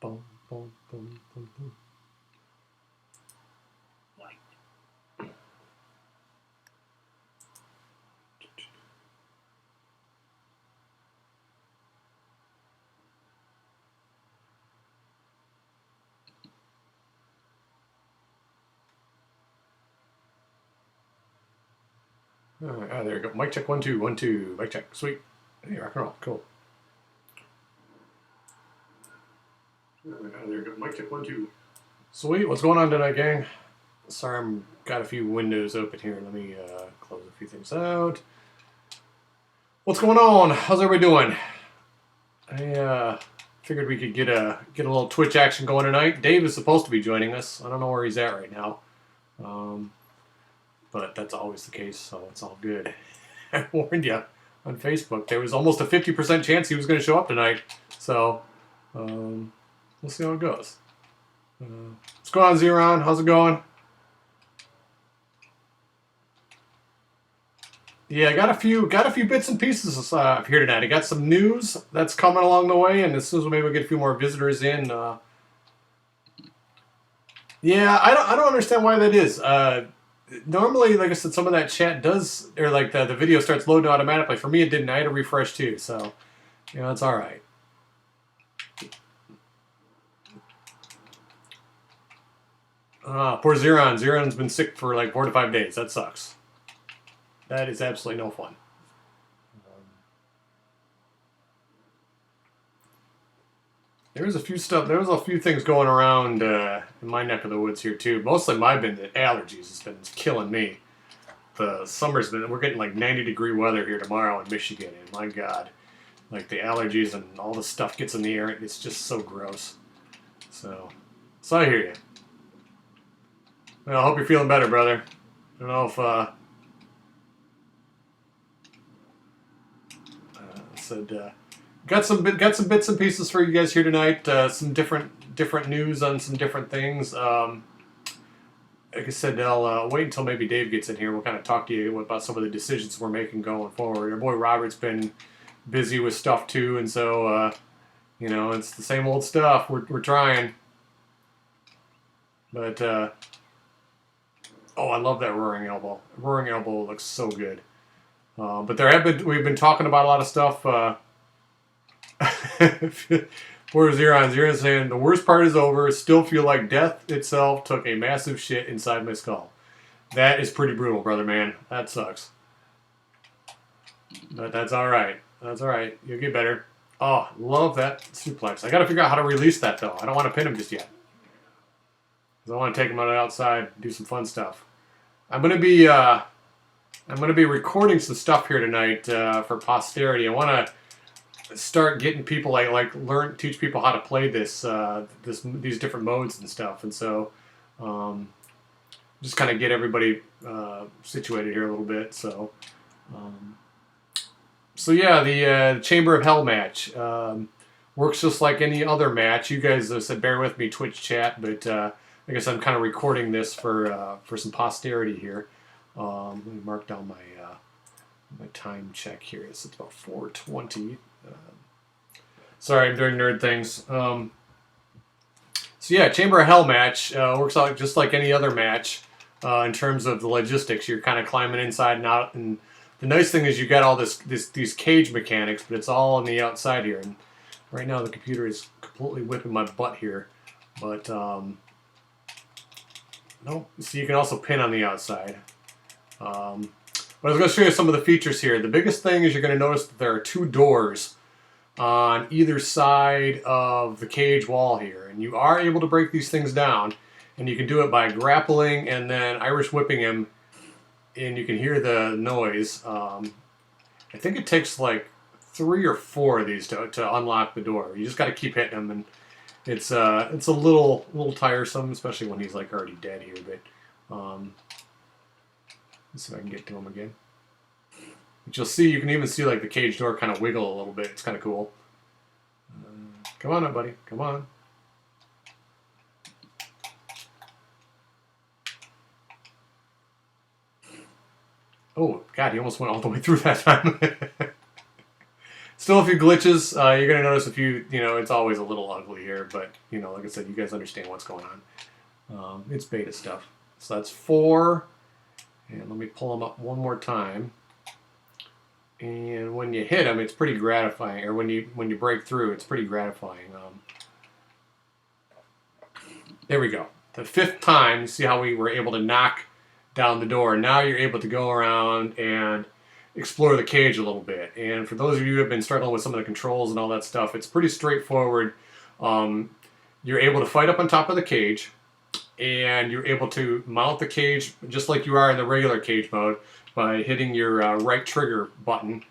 Boom, boom, boom, boom, boom. All right, there we go. Mic check, 1 2 1 2. Mic check, sweet. Hey, rock and roll, cool. There we go. Mic check, 1 2. Sweet. What's going on tonight, gang? Sorry, I'm got a few windows open here. Let me close a few things out. What's going on? How's everybody doing? I figured we could get a little Twitch action going tonight. Dave is supposed to be joining us. I don't know where he's at right now, but that's always the case, so it's all good. I warned you on Facebook. There was almost a 50% chance he was going to show up tonight, so we'll see how it goes. What's going on, Zeron? How's it going? Yeah, I got a few bits and pieces here tonight. I got some news that's coming along the way, and as soon as maybe we get a few more visitors in. Yeah, I don't understand why that is. Normally, like I said, some of that chat does, or like the video starts loading automatically. For me, it didn't. I had to refresh too, so it's all right. Poor Zeron. Zeron's been sick for like 4 to 5 days. That sucks. That is absolutely no fun. There was a few things going around in my neck of the woods here too. Mostly my been the allergies has been killing me. The summer's been, we're getting like 90-degree weather here tomorrow in Michigan, and my God, like the allergies and all the stuff gets in the air. It's just so gross. So I hear you. Well, I hope you're feeling better, brother. I don't know if got some bits and pieces for you guys here tonight. Some different news on some different things. Like I said, I'll wait until maybe Dave gets in here. We'll kind of talk to you about some of the decisions we're making going forward. Our boy Robert's been busy with stuff too, and so it's the same old stuff. We're trying, but I love that roaring elbow. Roaring elbow looks so good. But we've been talking about a lot of stuff. Poor Zeron. Zeron saying the worst part is over. Still feel like death itself took a massive shit inside my skull. That is pretty brutal, brother man. That sucks. But that's all right. That's all right. You'll get better. Oh, love that suplex. I got to figure out how to release that though. I don't want to pin him just yet. I want to take him out outside, do some fun stuff. I'm gonna be recording some stuff here tonight for posterity. I want to start getting people teach people how to play these different modes and stuff, and so just kind of get everybody situated here a little bit. So yeah, the Chamber of Hell match works just like any other match. You guys said bear with me, Twitch chat, but I guess I'm kind of recording this for some posterity here. Let me mark down my time check here. It's about 4:20. Sorry, I'm doing nerd things. So yeah, Chamber of Hell match works out just like any other match in terms of the logistics. You're kind of climbing inside and out, and the nice thing is you got all these cage mechanics, but it's all on the outside here. And right now the computer is completely whipping my butt here, but no. So you can also pin on the outside. But I was going to show you some of the features here. The biggest thing is you're going to notice that there are 2 doors on either side of the cage wall here. And you are able to break these things down. And you can do it by grappling and then Irish whipping him. And you can hear the noise. I think it takes like 3 or 4 of these to unlock the door. You just got to keep hitting them. And it's a little tiresome, especially when he's like already dead here. But let's see if I can get to him again. But you'll see, you can even see like the cage door kind of wiggle a little bit. It's kind of cool. Come on up, buddy. Come on. Oh, God, he almost went all the way through that time. Still a few glitches. You're going to notice a few, it's always a little ugly here, but, like I said, you guys understand what's going on. It's beta stuff. So that's 4. And let me pull them up one more time. And when you hit them, it's pretty gratifying. Or when you break through, it's pretty gratifying. There we go. The 5th time, you see how we were able to knock down the door. Now you're able to go around and explore the cage a little bit. And for those of you who have been struggling with some of the controls and all that stuff, it's pretty straightforward. You're able to fight up on top of the cage, and you're able to mount the cage just like you are in the regular cage mode by hitting your right trigger button.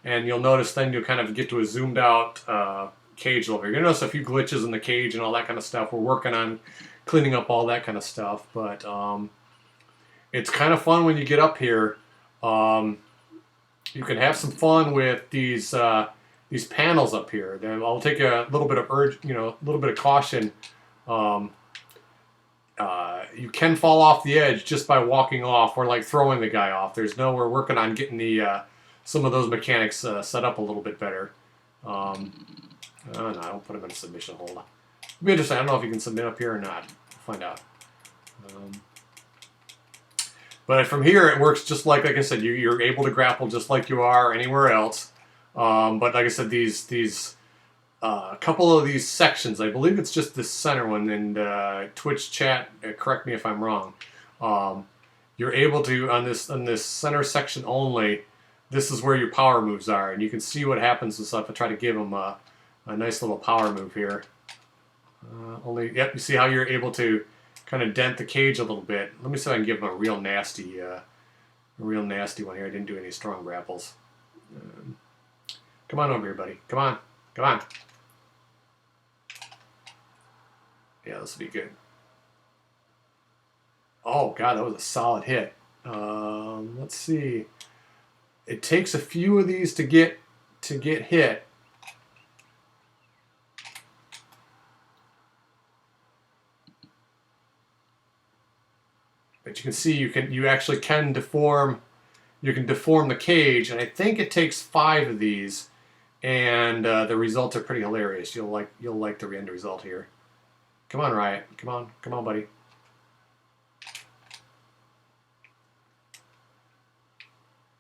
And you'll notice then you'll kind of get to a zoomed out cage level. You're going to notice a few glitches in the cage and all that kind of stuff. We're working on cleaning up all that kind of stuff, but it's kind of fun when you get up here. You can have some fun with these panels up here. Then I'll take a little bit of a little bit of caution. You can fall off the edge just by walking off or like throwing the guy off. We're working on getting the some of those mechanics set up a little bit better. No, I don't put him in submission hold. It'll be interesting. I don't know if you can submit up here or not. We'll find out. But from here, it works just like I said, you're able to grapple just like you are anywhere else. But like I said, these couple of these sections, I believe it's just this center one, and Twitch chat, correct me if I'm wrong. You're able to, on this center section only, this is where your power moves are, and you can see what happens and stuff. I try to give them a nice little power move here. Yep, you see how you're able to kind of dent the cage a little bit. Let me see if I can give him a real nasty one here. I didn't do any strong grapples. Come on over here, buddy. Come on. Come on. Yeah, this will be good. Oh, God, that was a solid hit. Let's see. It takes a few of these to get hit. But you can see you actually can deform. You can deform the cage, and I think it takes 5 of these, and the results are pretty hilarious. You'll like the end result here. Come on, Riot. Come on, buddy.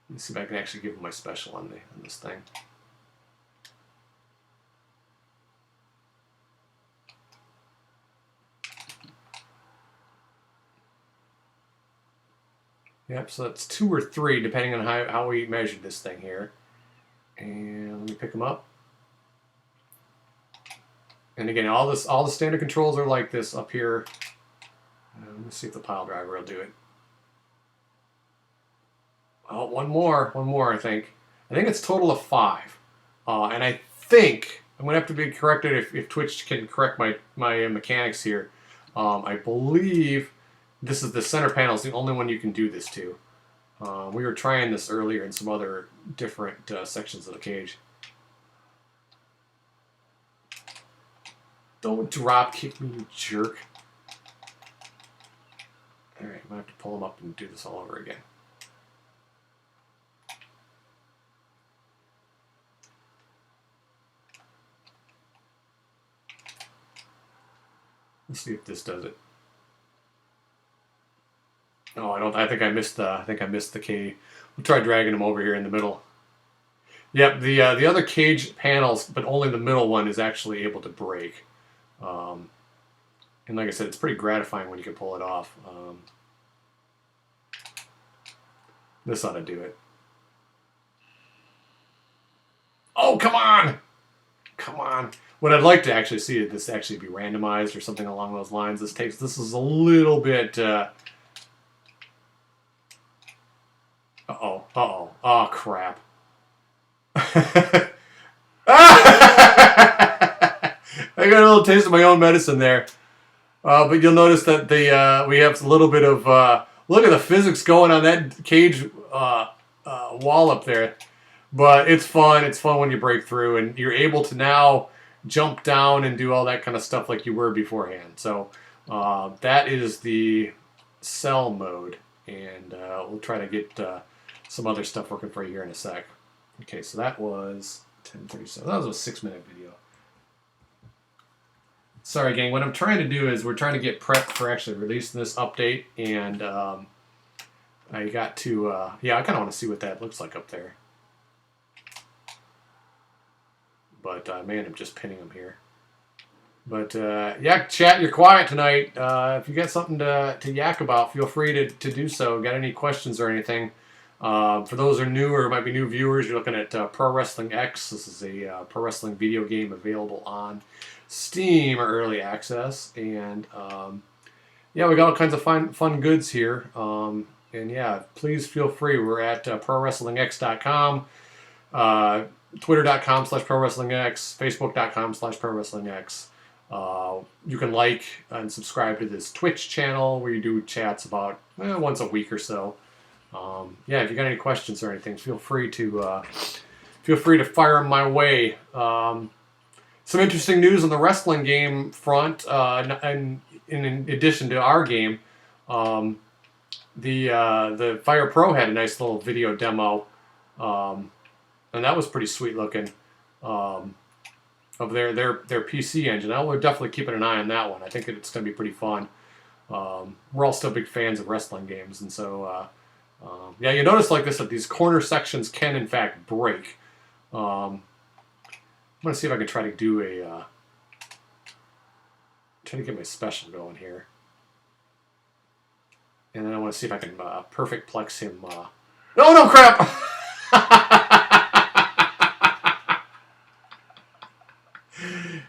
Let me see if I can actually give him my special on this thing. Yep, so that's 2 or 3, depending on how we measured this thing here. And let me pick them up. And again, all the standard controls are like this up here. Let me see if the pile driver will do it. Oh, one more, I think. I think it's a total of 5. And I think, I'm going to have to be corrected if Twitch can correct my mechanics here. I believe this is the center panel is the only one you can do this to. We were trying this earlier in some other different sections of the cage. Don't drop kick me, you jerk. Alright, I'm going to have to pull him up and do this all over again. Let's see if this does it. Oh, I think I missed the key. We'll try dragging him over here in the middle. Yep, the other cage panels, but only the middle one is actually able to break. And like I said, it's pretty gratifying when you can pull it off. This ought to do it. Oh, come on! Come on. What I'd like to actually see is this actually be randomized or something along those lines. This is a little bit... Uh-oh. Oh, crap. I got a little taste of my own medicine there. But you'll notice that we have a little bit of... look at the physics going on that cage wall up there. But it's fun. It's fun when you break through, and you're able to now jump down and do all that kind of stuff like you were beforehand. So that is the cell mode, and we'll try to get some other stuff working for you here in a sec. Okay, so that was 10:37. That was a 6-minute video. Sorry, gang. What I'm trying to do is we're trying to get prepped for actually releasing this update, and I got to, yeah, I kind of want to see what that looks like up there. But, man, I'm just pinning them here. But, yeah, chat, you're quiet tonight. If you got something to yak about, feel free to do so. Got any questions or anything? For those who are new or might be new viewers, you're looking at Pro Wrestling X. This is a pro wrestling video game available on Steam Early Access. And, yeah, we got all kinds of fun goods here. And, yeah, please feel free. We're at ProWrestlingX.com. Twitter.com/ProWrestlingX, Facebook.com/ProWrestlingX. You can like and subscribe to this Twitch channel where you do chats about once a week or so. Yeah, if you got any questions or anything, feel free to fire them my way. Some interesting news on the wrestling game front, and in addition to our game, the Fire Pro had a nice little video demo. And that was pretty sweet looking, of their PC engine. We're definitely keeping an eye on that one. I think it's going to be pretty fun. We're all still big fans of wrestling games, and so yeah, you notice like this that these corner sections can in fact break. I'm going to see if I can try to do try to get my special going here, and then I want to see if I can perfect plex him. No crap!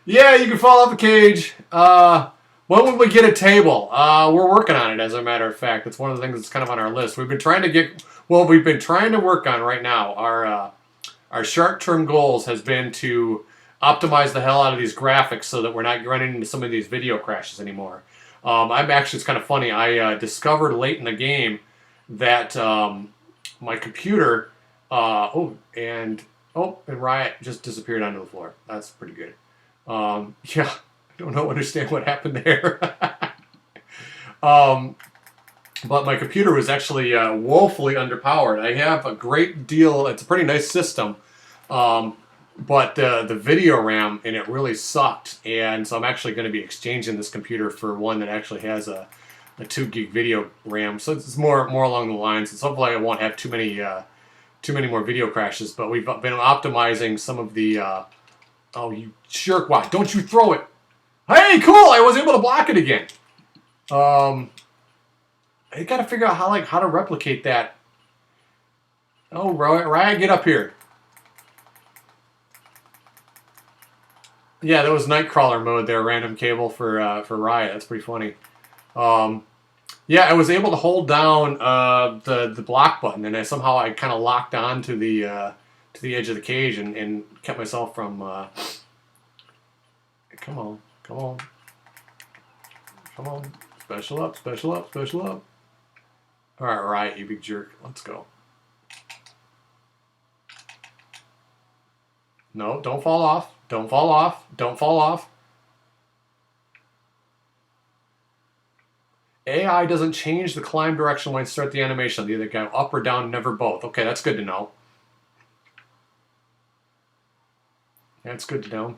Yeah, you can fall off the cage. When would we get a table? We're working on it, as a matter of fact. It's one of the things that's kind of on our list. We've been trying to work on right now. Our short-term goals has been to optimize the hell out of these graphics so that we're not running into some of these video crashes anymore. It's kind of funny. I discovered late in the game that my computer, and Riot just disappeared onto the floor. That's pretty good. Yeah, I don't understand what happened there. But my computer was actually woefully underpowered. I have a great deal. It's a pretty nice system, but the video RAM in it really sucked, and so I'm actually going to be exchanging this computer for one that actually has a 2 gig video RAM. So it's more along the lines. And so hopefully I won't have too many more video crashes. But we've been optimizing some of the. Oh, you jerk! Why don't you throw it? Hey, cool! I was able to block it again. I got to figure out how to replicate that. Oh, Riot, get up here. Yeah, that was Nightcrawler mode there, random cable for Riot. That's pretty funny. Yeah, I was able to hold down the block button, and I kind of locked on to the edge of the cage and kept myself from. Come on. Special up. All right, Riot, you big jerk. Let's go. No, don't fall off. Don't fall off. AI doesn't change the climb direction when you start the animation. They either go up or down, never both. Okay, that's good to know. That's good to know.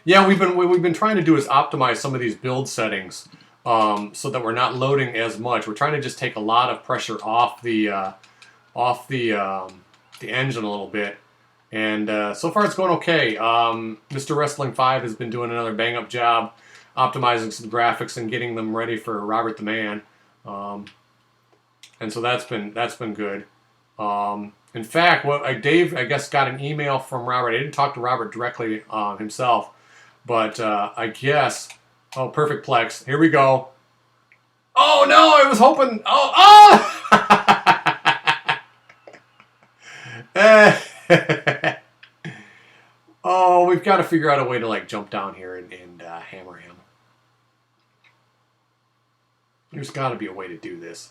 Yeah, what we've been trying to do is optimize some of these build settings so that we're not loading as much. We're trying to just take a lot of pressure off the engine a little bit. And so far it's going okay. Mr. Wrestling 5 has been doing another bang-up job optimizing some graphics and getting them ready for Robert the Man. And so that's been good. In fact, Dave, I guess, got an email from Robert. I didn't talk to Robert directly himself, but I guess... Oh, perfect plex. Here we go. Oh, no, I was hoping... Oh, we've got to figure out a way to jump down here and hammer him. There's got to be a way to do this.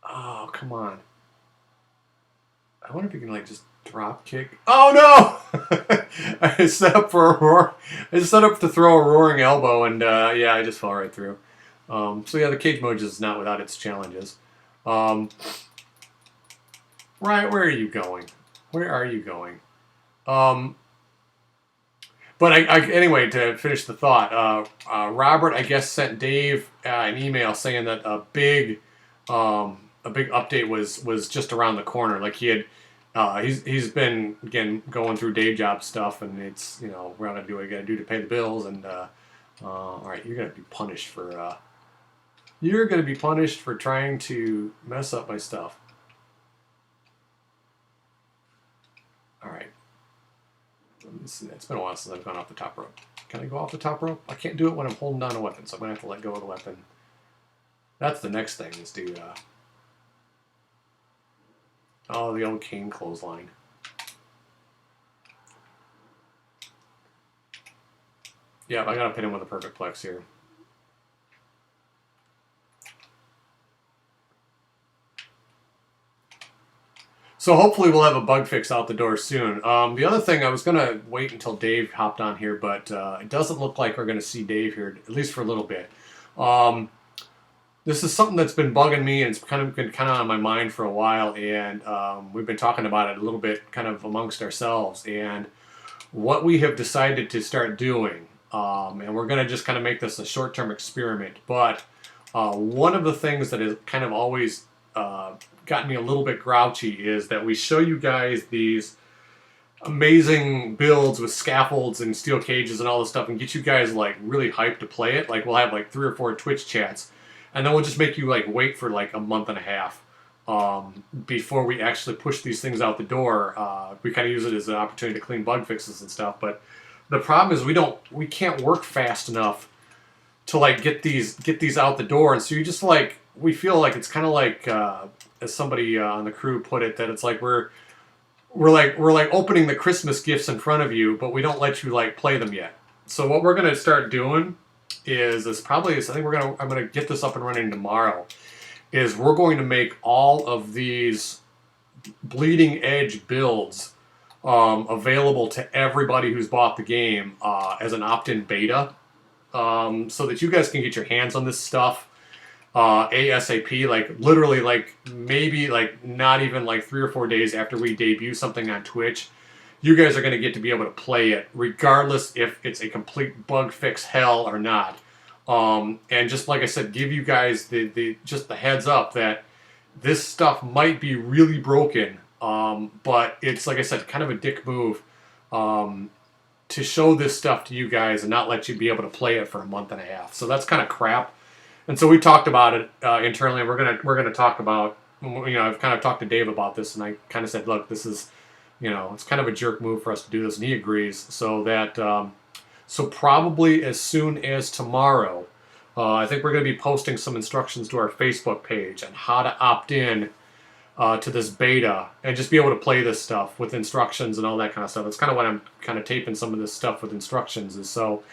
Oh, come on. I wonder if you can just drop kick. Oh no! I set up for a roar. I just set up to throw a roaring elbow, and yeah, I just fell right through. So yeah, the cage mode is not without its challenges. We're Right, where are you going? Where are you going? But anyway, to finish the thought, Robert, I guess, sent Dave an email saying that a big update was just around the corner. Like he had, he's been again going through day job stuff, and it's we're gonna do what we gotta do to pay the bills. And all right, you're gonna be punished for trying to mess up my stuff. All right. It's been a while since I've gone off the top rope. Can I go off the top rope? I can't do it when I'm holding down a weapon, so I'm going to have to let go of the weapon. That's the next thing, is to... oh, the old cane clothesline. Yeah, I got to pin him with a perfect plex here. So hopefully we'll have a bug fix out the door soon. The other thing, I was going to wait until Dave hopped on here, but it doesn't look like we're going to see Dave here, at least for a little bit. This is something that's been bugging me, and it's been on my mind for a while, and we've been talking about it a little bit kind of amongst ourselves, and what we have decided to start doing, and we're going to just kind of make this a short-term experiment, but one of the things that has kind of always... gotten me a little bit grouchy is that we show you guys these amazing builds with scaffolds and steel cages and all this stuff and get you guys like really hyped to play it. Like we'll have like 3 or 4 Twitch chats, and then we'll just make you like wait for like a month and a half before we actually push these things out the door. We kind of use it as an opportunity to clean bug fixes and stuff, but the problem is we can't work fast enough to like get these out the door, and so you just like, we feel like it's kind of like as somebody on the crew put it, that it's like we're like opening the Christmas gifts in front of you, but we don't let you like play them yet. So what we're gonna start doing is I think I'm gonna get this up and running tomorrow. Is we're going to make all of these bleeding edge builds available to everybody who's bought the game as an opt-in beta, so that you guys can get your hands on this stuff ASAP, like literally like maybe like not even like 3 or 4 days after we debut something on Twitch. You guys are going to get to be able to play it regardless if it's a complete bug fix hell or not. And just like I said, give you guys just the heads up that this stuff might be really broken, but it's, like I said, kind of a dick move to show this stuff to you guys and not let you be able to play it for a month and a half. So that's kind of crap. And so we talked about it internally, and we're gonna talk about, I've kind of talked to Dave about this, and I kind of said, look, this is, it's kind of a jerk move for us to do this, and he agrees. So that, so probably as soon as tomorrow, I think we're gonna be posting some instructions to our Facebook page on how to opt in to this beta and just be able to play this stuff with instructions and all that kind of stuff. That's kind of what I'm kind of taping some of this stuff with instructions, is so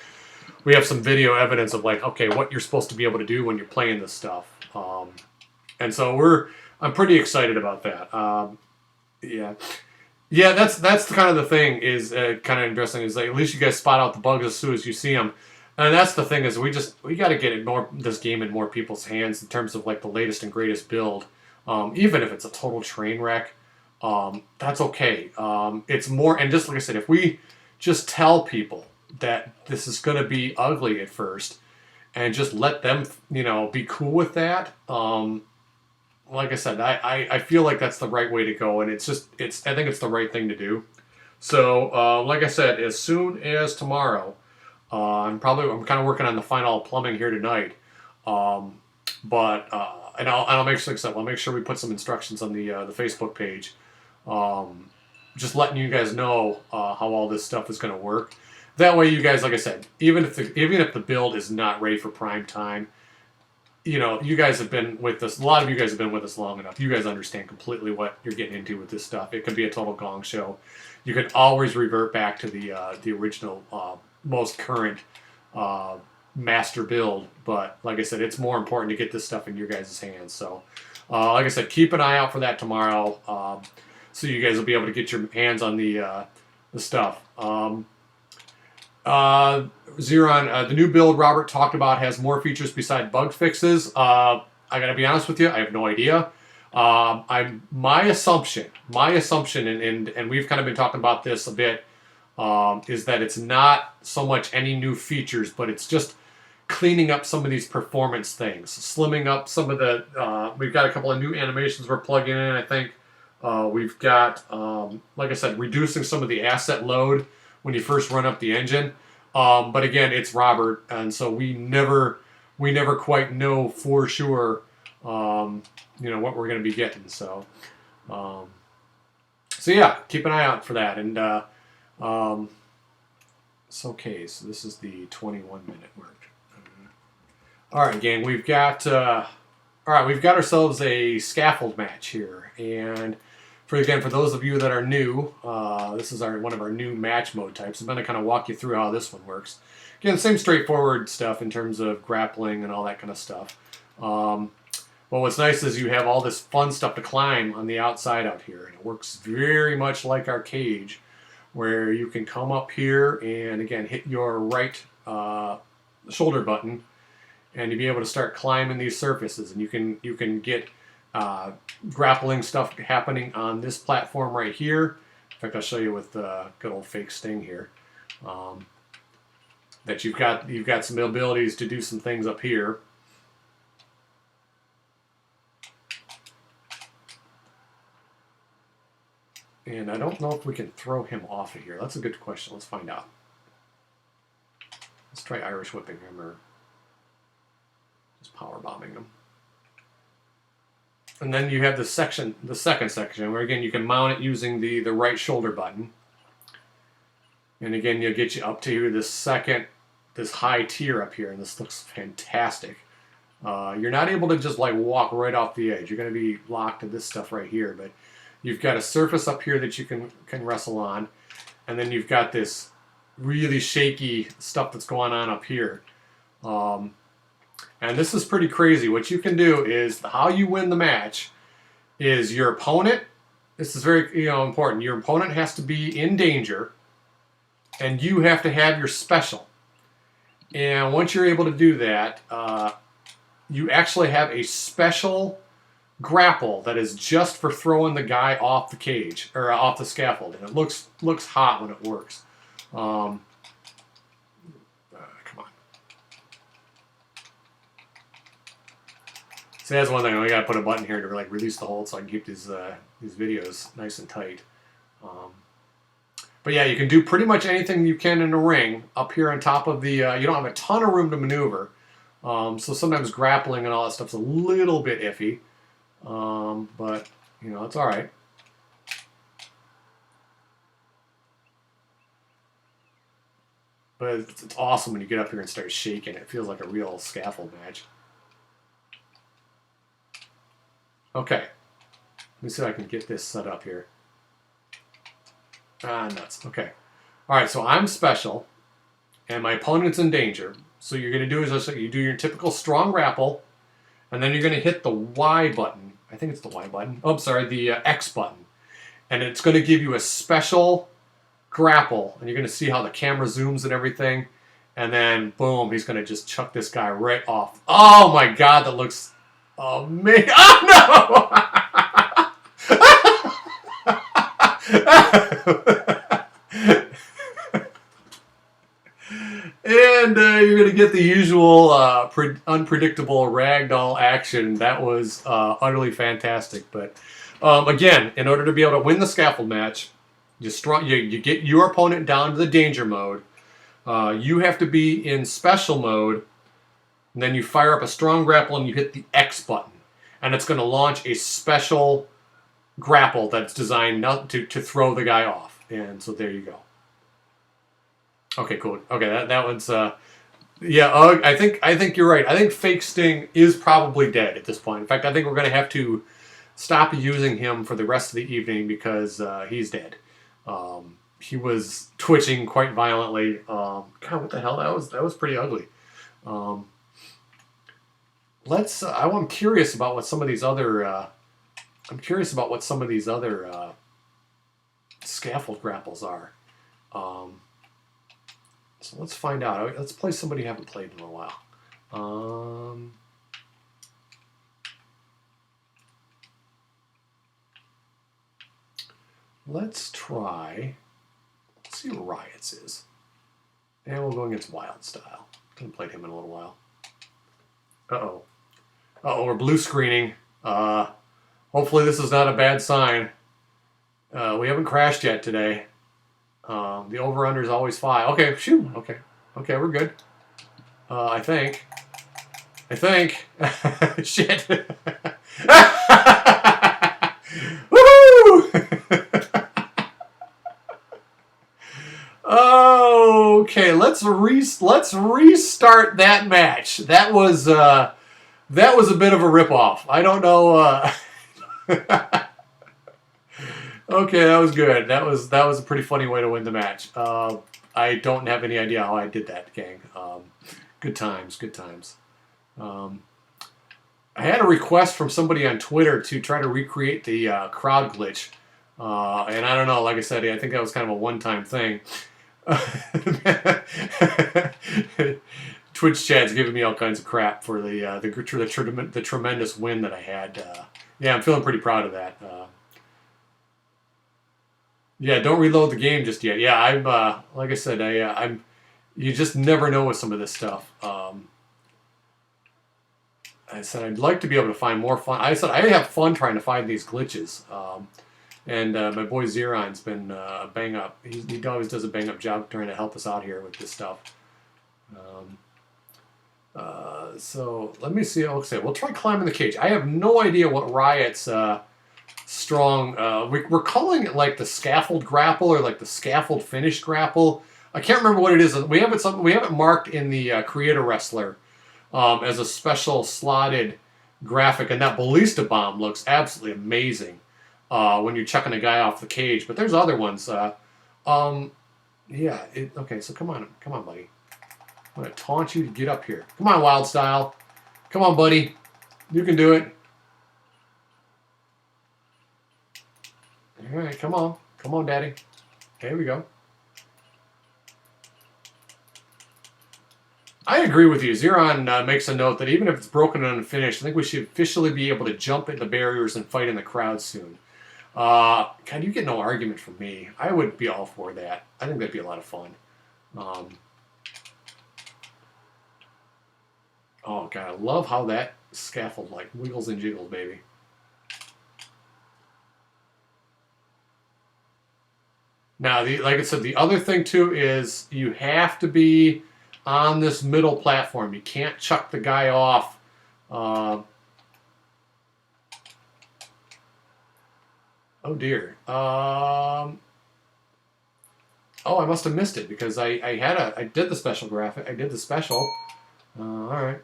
we have some video evidence of like, okay, what you're supposed to be able to do when you're playing this stuff. And so I'm pretty excited about that. Yeah, that's kind of the thing is kind of interesting, is like at least you guys spot out the bugs as soon as you see them. And that's the thing, is we got to get this game in more people's hands in terms of like the latest and greatest build. Even if it's a total train wreck, that's okay. It's more, and just like I said, if we just tell people that this is going to be ugly at first and just let them, be cool with that. Like I said, I feel like that's the right way to go, and I think it's the right thing to do. So, like I said, as soon as tomorrow, I'm kind of working on the final plumbing here tonight. And I'll make sure we put some instructions on the Facebook page. Just letting you guys know how all this stuff is going to work. That way, you guys, like I said, even if the build is not ready for prime time, you guys have been with us. A lot of you guys have been with us long enough. You guys understand completely what you're getting into with this stuff. It can be a total gong show. You can always revert back to the original, most current master build. But like I said, it's more important to get this stuff in your guys' hands. So, like I said, keep an eye out for that tomorrow, so you guys will be able to get your hands on the stuff. Zeron, the new build Robert talked about has more features beside bug fixes. I gotta be honest with you, I have no idea. My assumption, and we've kind of been talking about this a bit, is that it's not so much any new features, but it's just cleaning up some of these performance things, slimming up some of the. We've got a couple of new animations we're plugging in. I think we've got, like I said, reducing some of the asset load when you first run up the engine. But again, it's Robert, and so we never quite know for sure, what we're going to be getting. So, so yeah, keep an eye out for that. And so okay, so this is the 21-minute mark. All right, gang, we've got ourselves a scaffold match here, and for those of you that are new, this is one of our new match mode types. I'm going to kind of walk you through how this one works. Again, same straightforward stuff in terms of grappling and all that kind of stuff. But what's nice is you have all this fun stuff to climb on the outside out here, and it works very much like our cage, where you can come up here and again hit your right shoulder button, and you'll be able to start climbing these surfaces, and you can get grappling stuff happening on this platform right here. In fact, I'll show you with the good old fake sting here. That you've got some abilities to do some things up here. And I don't know if we can throw him off of here. That's a good question. Let's find out. Let's try Irish whipping him or just power bombing him. And then you have the second section, where again you can mount it using the right shoulder button. And again, you'll get you up to this high tier up here, and this looks fantastic. You're not able to just like walk right off the edge. You're going to be locked to this stuff right here, but you've got a surface up here that you can wrestle on, and then you've got this really shaky stuff that's going on up here. And this is pretty crazy. What you can do is, how you win the match is your opponent, this is very important, your opponent has to be in danger, and you have to have your special. And once you're able to do that, you actually have a special grapple that is just for throwing the guy off the cage, or off the scaffold. And it looks hot when it works. Come on. So that's one thing. We got to put a button here to like release the hold so I can keep these videos nice and tight. But yeah, you can do pretty much anything you can in a ring up here on top of the. You don't have a ton of room to maneuver, so sometimes grappling and all that stuff's a little bit iffy. But it's all right. But it's awesome when you get up here and start shaking. It feels like a real scaffold match. Okay, let me see if I can get this set up here. Nuts. Okay. All right, so I'm special, and my opponent's in danger. So you're going to do is you do your typical strong grapple, and then you're going to hit the Y button. I think it's the Y button. Oh, I'm sorry, the X button. And it's going to give you a special grapple, and you're going to see how the camera zooms and everything. And then, boom, he's going to just chuck this guy right off. Oh, my God, that looks amazing. Oh, no! And you're going to get the usual unpredictable ragdoll action. That was utterly fantastic. But again, in order to be able to win the scaffold match, you get your opponent down to the danger mode. You have to be in special mode. And then you fire up a strong grapple and you hit the X button. And it's going to launch a special grapple that's designed to throw the guy off. And so there you go. Okay, cool. Okay, that one's yeah. I think you're right. I think Fake Sting is probably dead at this point. In fact, I think we're going to have to stop using him for the rest of the evening because he's dead. He was twitching quite violently. God, what the hell? That was pretty ugly. I'm curious about what some of these other. Scaffold grapples are. So let's find out. Let's play somebody who haven't played in a while. let's try. Let's see what Riots is. And we'll go against Wild Style. Haven't played him in a little while. Uh-oh. Uh-oh, we're blue screening. Hopefully this is not a bad sign. We haven't crashed yet today. The over-under is always 5. Okay, shoot. Okay. Okay, we're good. I think. Shit. Woohoo! Okay, let's restart that match. That was a bit of a ripoff. I don't know. Okay, that was good. That was a pretty funny way to win the match. I don't have any idea how I did that, gang. Good times, good times. I had a request from somebody on Twitter to try to recreate the crowd glitch, and I don't know. Like I said, I think that was kind of a one-time thing. Twitch chat's giving me all kinds of crap for the tremendous win that I had. Yeah, I'm feeling pretty proud of that. Yeah, don't reload the game just yet. Yeah, I'm like I said, I'm. You just never know with some of this stuff. I said I'd like to be able to find more fun. I said I have fun trying to find these glitches. And my boy Zeron's been bang up. He always does a bang up job trying to help us out here with this stuff. So let me see. Okay, we'll try climbing the cage. I have no idea what Riot's strong. We're calling it like the scaffold grapple or like the scaffold finish grapple. I can't remember what it is. We have it marked in the Creator Wrestler as a special slotted graphic, and that ballista bomb looks absolutely amazing. When you're chucking a guy off the cage, but there's other ones. Yeah. Okay, so come on, buddy. I'm gonna taunt you to get up here. Come on, Wild Style. Come on, buddy. You can do it. All right, come on, Daddy. Here we go. I agree with you. Zeron makes a note that even if it's broken and unfinished, I think we should officially be able to jump into barriers and fight in the crowd soon. God, you get no argument from me. I would be all for that. I think that'd be a lot of fun. Oh, God, I love how that scaffold, like, wiggles and jiggles, baby. Now, like I said, the other thing, too, is you have to be on this middle platform. You can't chuck the guy off. Oh dear. Oh, I must have missed it because I did the special graphic. I did the special. All right.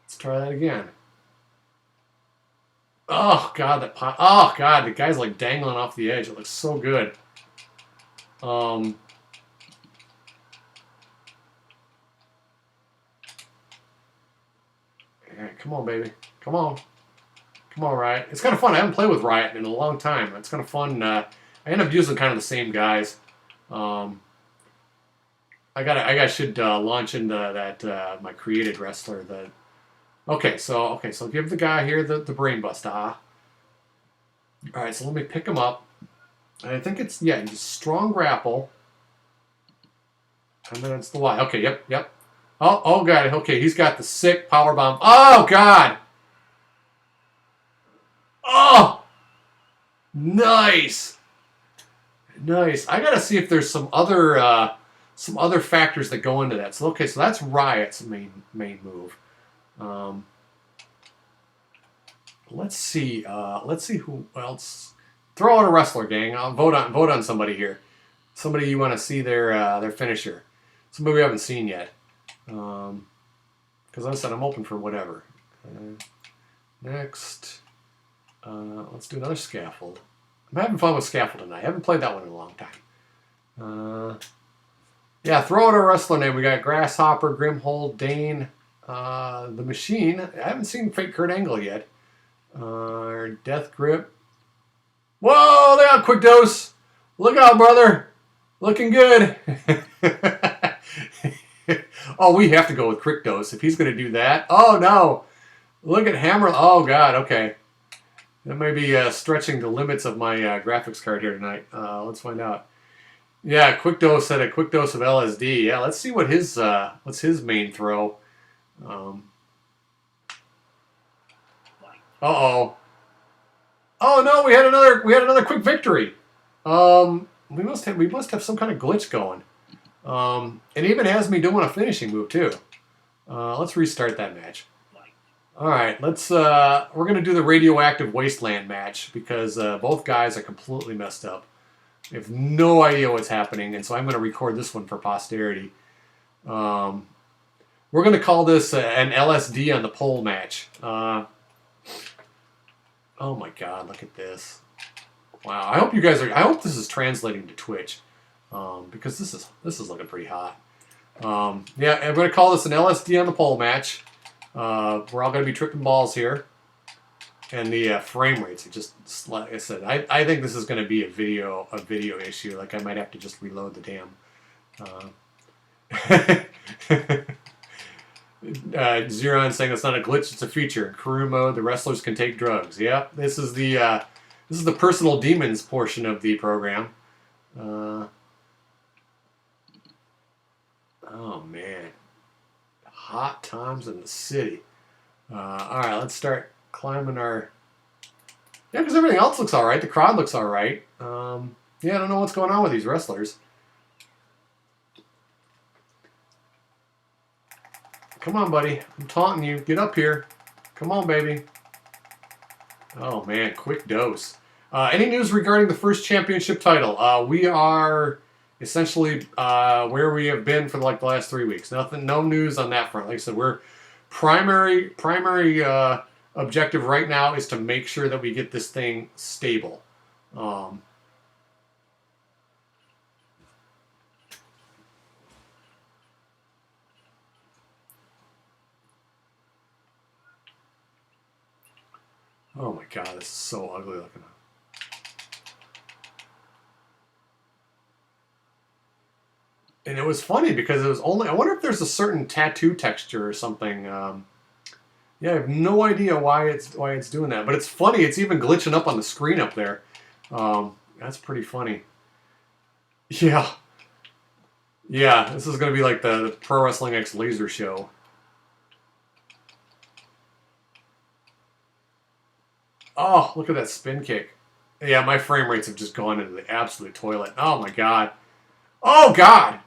Let's try that again. Oh God, oh God, the guy's like dangling off the edge. It looks so good. All right, come on, baby. Come on. Come on, Riot. It's kind of fun. I haven't played with Riot in a long time. It's kind of fun. I end up using kind of the same guys. I should launch into that my created wrestler. Okay, so give the guy here the brain bust. All right, so let me pick him up. And I think it's strong grapple. And then it's the Y. Okay, yep. Oh God. Okay, he's got the sick power bomb. Oh God. Oh, nice. I gotta see if there's some other factors that go into that. So okay, so that's Riot's main move. Let's see who else. Throw out a wrestler, gang. I'll vote on somebody here. Somebody you want to see their finisher. Somebody we haven't seen yet. Because I said I'm open for whatever. Next. Let's do another scaffold. I'm having fun with scaffold tonight. I haven't played that one in a long time. Yeah, throw out a wrestler name. We got Grasshopper, Grimhold, Dane, the Machine. I haven't seen Fake Kurt Angle yet. Death Grip. Whoa, they got Quick Dose. Look out, brother. Looking good. Oh, we have to go with Quick Dose if he's going to do that. Oh, no. Look at Hammer. Oh, God. Okay. That may be stretching the limits of my graphics card here tonight. Let's find out. Yeah, quick dose had a quick dose of LSD. Yeah, let's see what his what's his main throw. Uh-oh. Oh no, we had another quick victory. We must have some kind of glitch going. It even has me doing a finishing move too. Let's restart that match. All right, let's. We're gonna do the radioactive wasteland match because both guys are completely messed up. They have no idea what's happening, and so I'm gonna record this one for posterity. We're gonna call this an LSD on the pole match. Oh my God, look at this! Wow, I hope you guys are. I hope this is translating to Twitch because this is looking pretty hot. Yeah, I'm gonna call this an LSD on the pole match. We're all going to be tripping balls here. And the frame rates are just, like I said, I think this is going to be a video issue. Like I might have to just reload the damn. Zeron saying it's not a glitch, it's a feature. In career mode, the wrestlers can take drugs. Yep, this is the personal demons portion of the program. Oh man. Hot times in the city. All right, let's start climbing our... Yeah, because everything else looks all right. The crowd looks all right. Yeah, I don't know what's going on with these wrestlers. Come on, buddy. I'm taunting you. Get up here. Come on, baby. Oh, man. Quick dose. Any news regarding the first championship title? We are... essentially where we have been for like the last 3 weeks. No news on that front. Like I said, we're primary objective right now is to make sure that we get this thing stable. Oh my God, this is so ugly looking. And it was funny because it was only... I wonder if there's a certain tattoo texture or something. Yeah, I have no idea why it's doing that. But it's funny. It's even glitching up on the screen up there. That's pretty funny. Yeah. Yeah, this is going to be like the Pro Wrestling X Laser show. Oh, look at that spin kick. Yeah, my frame rates have just gone into the absolute toilet. Oh, my God. Oh, God!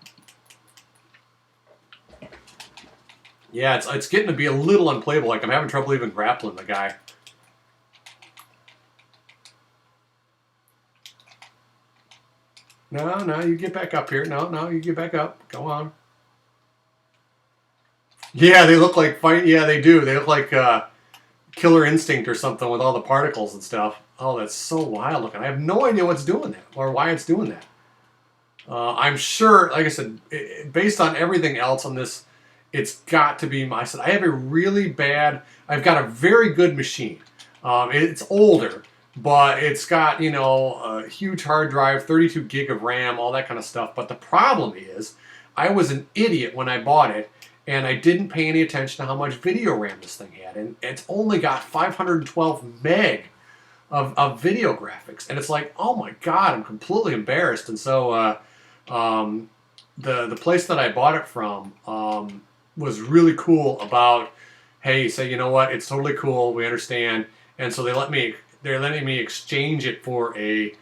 Yeah, it's getting to be a little unplayable. Like, I'm having trouble even grappling the guy. No, you get back up here. No, you get back up. Go on. Yeah, they look like fight. Yeah, they do. They look like Killer Instinct or something with all the particles and stuff. Oh, that's so wild looking. I have no idea what's doing that or why it's doing that. I'm sure, like I said, based on everything else on this, it's got to be my... I have a really bad... I've got a very good machine. It's older, but it's got, you know, a huge hard drive, 32 gig of RAM, all that kind of stuff. But the problem is, I was an idiot when I bought it, and I didn't pay any attention to how much video RAM this thing had. And it's only got 512 meg of video graphics. And it's like, oh my God, I'm completely embarrassed. And so the place that I bought it from was really cool about, hey, say, you know what, it's totally cool, we understand. And so they're letting me exchange it for a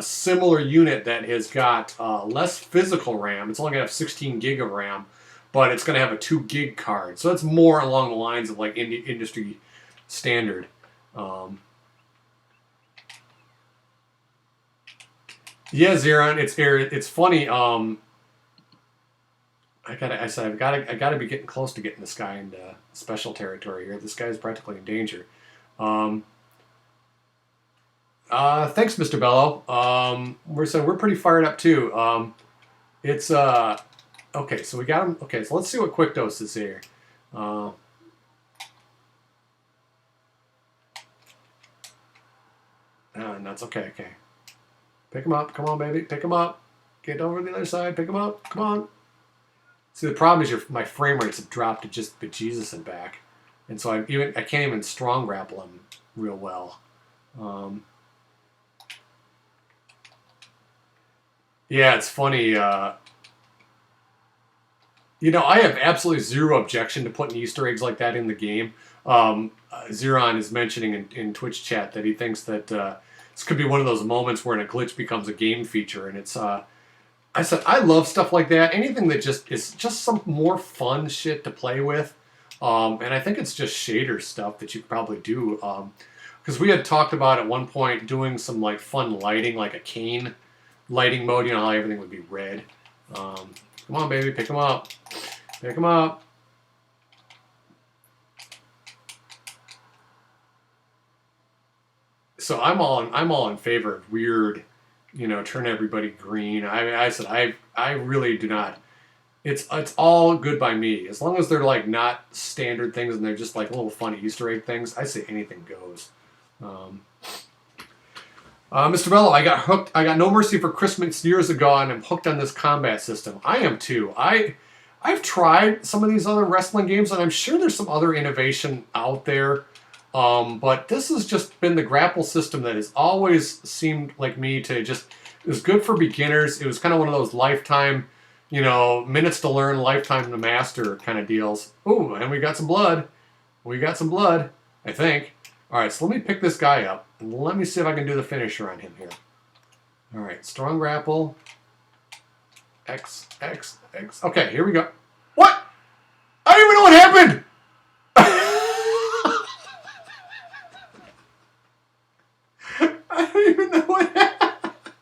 similar unit that has got less physical RAM. It's only going to have 16 gig of RAM, but it's going to have a 2 gig card. So it's more along the lines of like industry standard. Yeah, Zeron, it's funny. I gotta be getting close to getting this guy into special territory here. This guy's practically in danger. Thanks, Mr. Bello. We're pretty fired up too. It's okay. So we got him. Okay, so let's see what quick dose is here. That's okay. Okay, pick him up. Come on, baby. Pick him up. Get over to the other side. Pick him up. Come on. See, the problem is my frame rates have dropped to just bejesus and back, and so I can't even strong grapple him real well. Um, yeah, it's funny. You know, I have absolutely zero objection to putting Easter eggs like that in the game. Zeron is mentioning in Twitch chat that he thinks that this could be one of those moments where a glitch becomes a game feature, and it's. I said I love stuff like that. Anything that just is just some more fun shit to play with, and I think it's just shader stuff that you could probably do. Because we had talked about at one point doing some like fun lighting, like a cane lighting mode. You know how everything would be red. Come on, baby, pick them up. Pick them up. So I'm all in favor of weird, you know, turn everybody green. I said I really do not. It's all good by me as long as they're like not standard things and they're just like little funny Easter egg things. I say anything goes. Mr. Bello, I got hooked. I got No Mercy for Christmas years ago, and I'm hooked on this combat system. I am too. I've tried some of these other wrestling games, and I'm sure there's some other innovation out there. But this has just been the grapple system that has always seemed like me to just, it was good for beginners. It was kind of one of those lifetime, you know, minutes to learn, lifetime to master kind of deals. Ooh, and we got some blood. We got some blood, I think. All right, so let me pick this guy up, and let me see if I can do the finisher on him here. All right, strong grapple. X, X, X. Okay, here we go. What? I don't even know what happened! I don't even know what happened.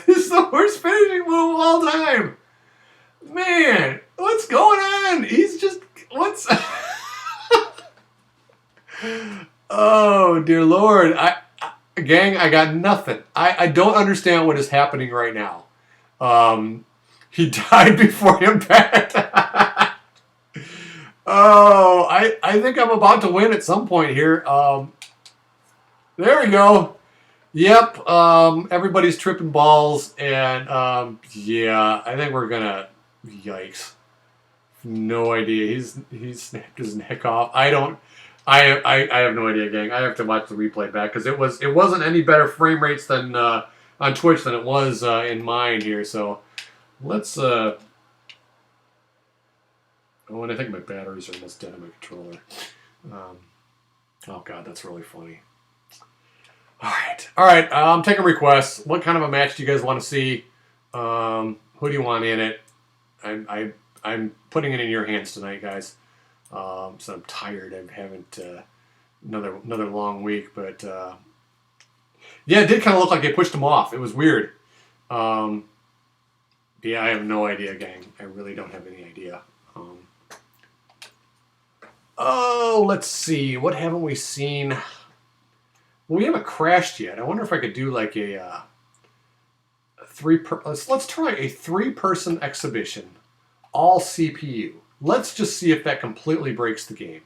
This is the worst finishing move of all time. Man, what's going on? He's just, what's... Oh, dear Lord. Gang, I got nothing. I don't understand what is happening right now. He died before impact. Oh, I think I'm about to win at some point here. There we go. Yep, everybody's tripping balls, and yeah, I think we're gonna... Yikes. No idea. He's snapped his neck off. I have no idea, gang. I have to watch the replay back because it wasn't any better frame rates than on Twitch than it was in mine here. So let's. Oh, and I think my batteries are almost dead on my controller. Oh God, that's really funny. All right. I'm taking requests. What kind of a match do you guys want to see? Who do you want in it? I'm putting it in your hands tonight, guys. So I'm tired. I haven't another long week, but yeah, it did kind of look like they pushed him off. It was weird. Yeah, I have no idea, gang. I really don't have any idea. Oh, let's see. What haven't we seen? Well, we haven't crashed yet. I wonder if I could do like a let's try a 3-person exhibition, all CPU. Let's just see if that completely breaks the game.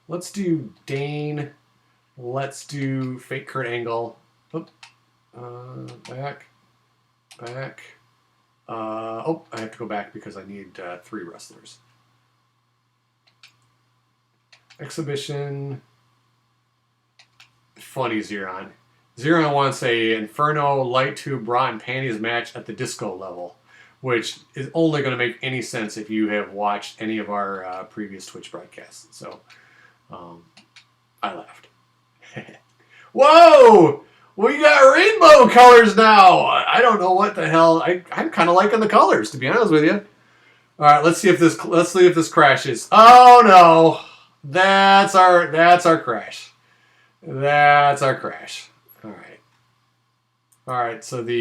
Let's do Dane. Let's do Fake Kurt Angle. Oop. Back. Oh, I have to go back because I need 3 wrestlers. Exhibition. Funny, Zeron. Zeron wants a Inferno light tube bra and panties match at the disco level, which is only going to make any sense if you have watched any of our previous Twitch broadcasts. So, I laughed. Whoa! We got rainbow colors now! I don't know what the hell. I'm kind of liking the colors, to be honest with you. All right, let's see if this crashes. Oh no! That's our crash. That's our crash. All right. So we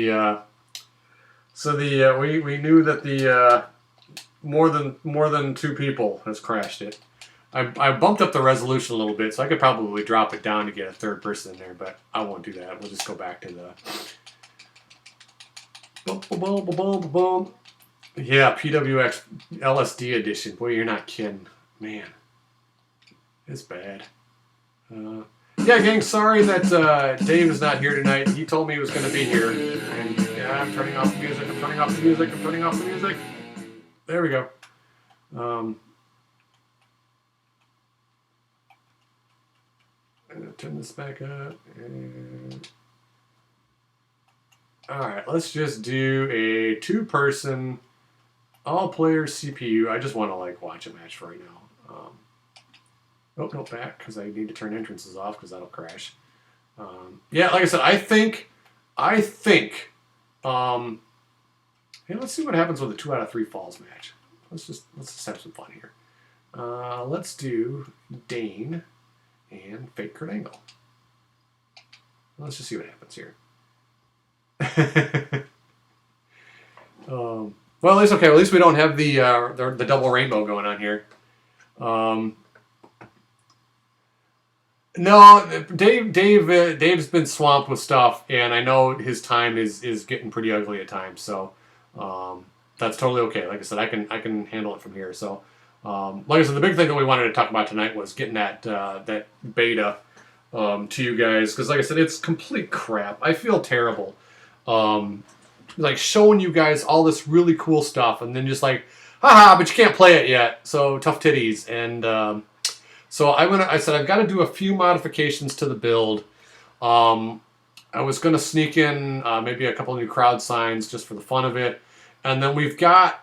knew that the more than 2 people has crashed it. I bumped up the resolution a little bit, so I could probably drop it down to get a 3rd person in there, but I won't do that. We'll just go back to the boom. Yeah, PWX LSD edition. Boy, you're not kidding, man. It's bad. Yeah, gang, sorry that Dave is not here tonight. He told me he was going to be here. And yeah, I'm turning off the music. There we go. Turn this back up. And... All right, let's just do a two-person, all-player CPU. I just want to like watch a match for right now. Oh, no, back because I need to turn entrances off because that'll crash. Yeah, like I said, I think. Hey, let's see what happens with a 2 out of 3 falls match. Let's just have some fun here. Let's do Dane and Fake Kurt Angle. Let's just see what happens here. Well, at least okay. At least we don't have the double rainbow going on here. No, Dave's been swamped with stuff, and I know his time is getting pretty ugly at times. So that's totally okay. Like I said, I can handle it from here. So like I said, the big thing that we wanted to talk about tonight was getting that beta to you guys, because like I said, it's complete crap. I feel terrible. Like showing you guys all this really cool stuff, and then just like, haha, but you can't play it yet. So tough titties. And so I said I've got to do a few modifications to the build. I was gonna sneak in maybe a couple of new crowd signs just for the fun of it, and then we've got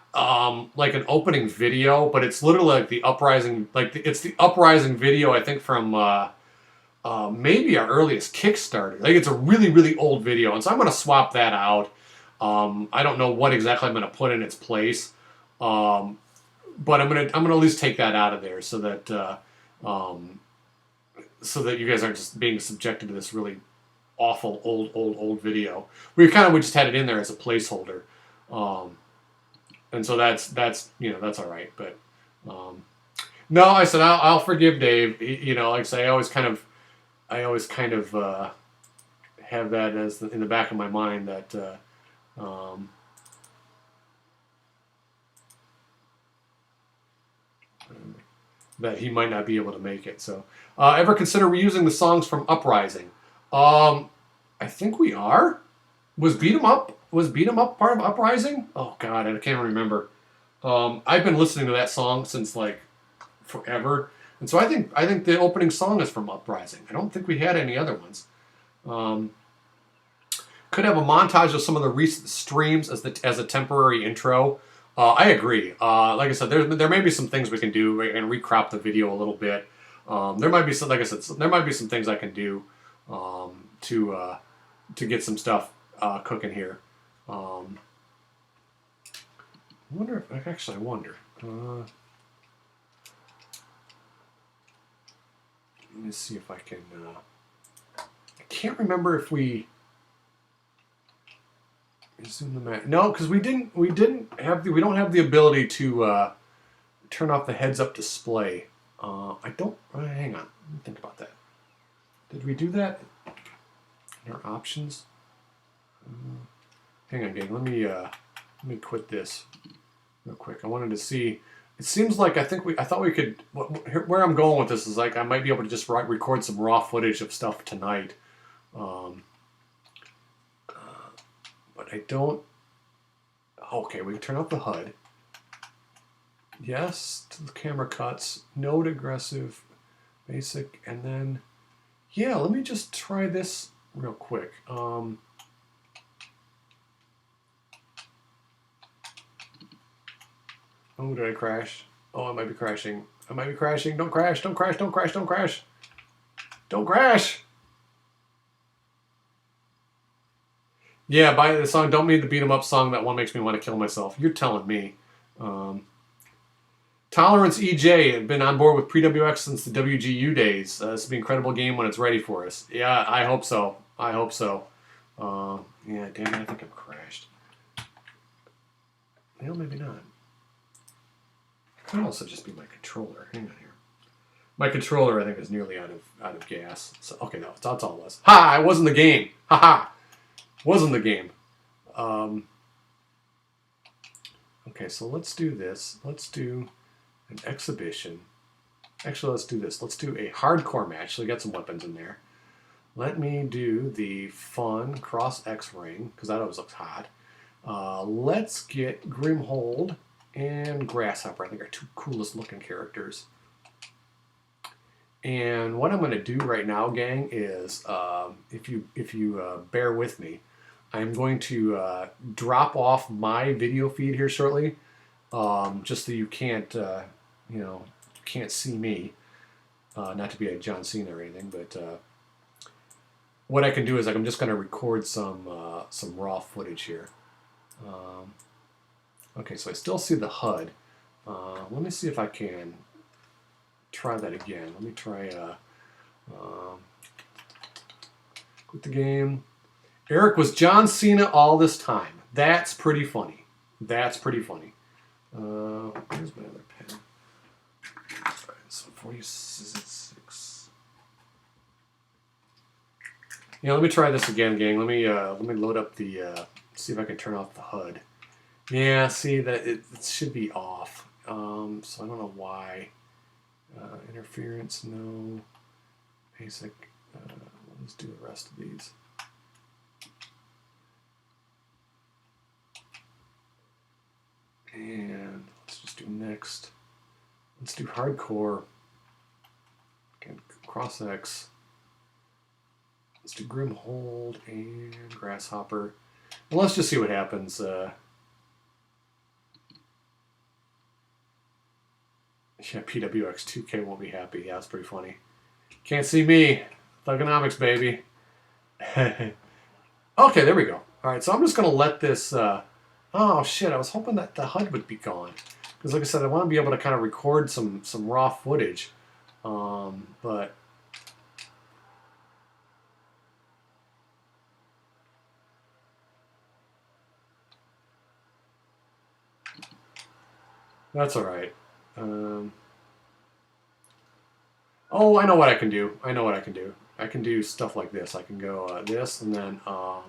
like an opening video, but it's literally like the uprising, it's the uprising video I think from maybe our earliest Kickstarter. Like it's a really really old video, and so I'm gonna swap that out. I don't know what exactly I'm gonna put in its place, but I'm gonna at least take that out of there so that you guys aren't just being subjected to this really awful old video. We just had it in there as a placeholder, and so that's all right. But no, I said I'll forgive Dave. Like I say, I always kind of have that as in the back of my mind that that he might not be able to make it. So, ever consider reusing the songs from Uprising? I think we are. Was Beat 'em Up part of Uprising? Oh God, I can't remember. I've been listening to that song since like forever, and so I think the opening song is from Uprising. I don't think we had any other ones. Could have a montage of some of the recent streams as a temporary intro. I agree. Like I said, there may be some things we can do and recrop the video a little bit. There might be some, like I said, there might be some things I can do to get some stuff cooking here. I wonder if actually I wonder. Let me see if I can. I can't remember if we. Zoom the map. No, because we don't have the ability to turn off the heads-up display. I don't. Hang on. Let me think about that. Did we do that in our options? Hang on, gang. Let me quit this real quick. I wanted to see. It seems like I thought we could. Where I'm going with this is like I might be able to just record some raw footage of stuff tonight. But I don't. Okay, we can turn off the HUD. Yes to the camera cuts. No to aggressive, basic, and then yeah. Let me just try this real quick. Oh, did I crash? Oh, I might be crashing. I might be crashing. Don't crash. Don't crash. Don't crash. Don't crash. Don't crash. Yeah, by the song, don't mean the beat 'em up song. That one makes me want to kill myself. You're telling me. Tolerance EJ had been on board with Pre-WX since the WGU days. This will be an incredible game when it's ready for us. Yeah, I hope so. I hope so. Yeah, damn it, I think I've crashed. Well, maybe not. It could also just be my controller. Hang on here. My controller, I think, is nearly out of gas. So okay, no, that's all it was. Ha! It wasn't the game. Ha ha! Wasn't the game. Okay, so let's do this. Let's do an exhibition. Actually, let's do this. Let's do a hardcore match. So we got some weapons in there. Let me do the fun cross X ring because that always looks hot. Let's get Grimhold and Grasshopper. I think are two coolest looking characters. And what I'm going to do right now, gang, is if you bear with me, I'm going to drop off my video feed here shortly, just so you can't can't see me. Not to be a John Cena or anything, but what I can do is I'm just going to record some raw footage here. Okay, so I still see the HUD. Let me see if I can try that again. Let me try quit the game. Eric was John Cena all this time. That's pretty funny. That's pretty funny. Here's my other pen. All right, so 46. Yeah, let me try this again, gang. Let me load up the see if I can turn off the HUD. Yeah, see that it should be off. So I don't know why. Interference, no. Basic. Let's do the rest of these. And let's just do next. Let's do hardcore. Again, cross X. Let's do Grim Hold and Grasshopper. And let's just see what happens. Yeah, PWX2K won't be happy. Yeah, that's pretty funny. Can't see me. Thugonomics, baby. Okay, there we go. All right, so I'm just going to let this... oh, shit, I was hoping that the HUD would be gone. Because, like I said, I want to be able to kind of record some raw footage. But... that's all right. Oh, I know what I can do. I know what I can do. I can do stuff like this. I can go this, and then I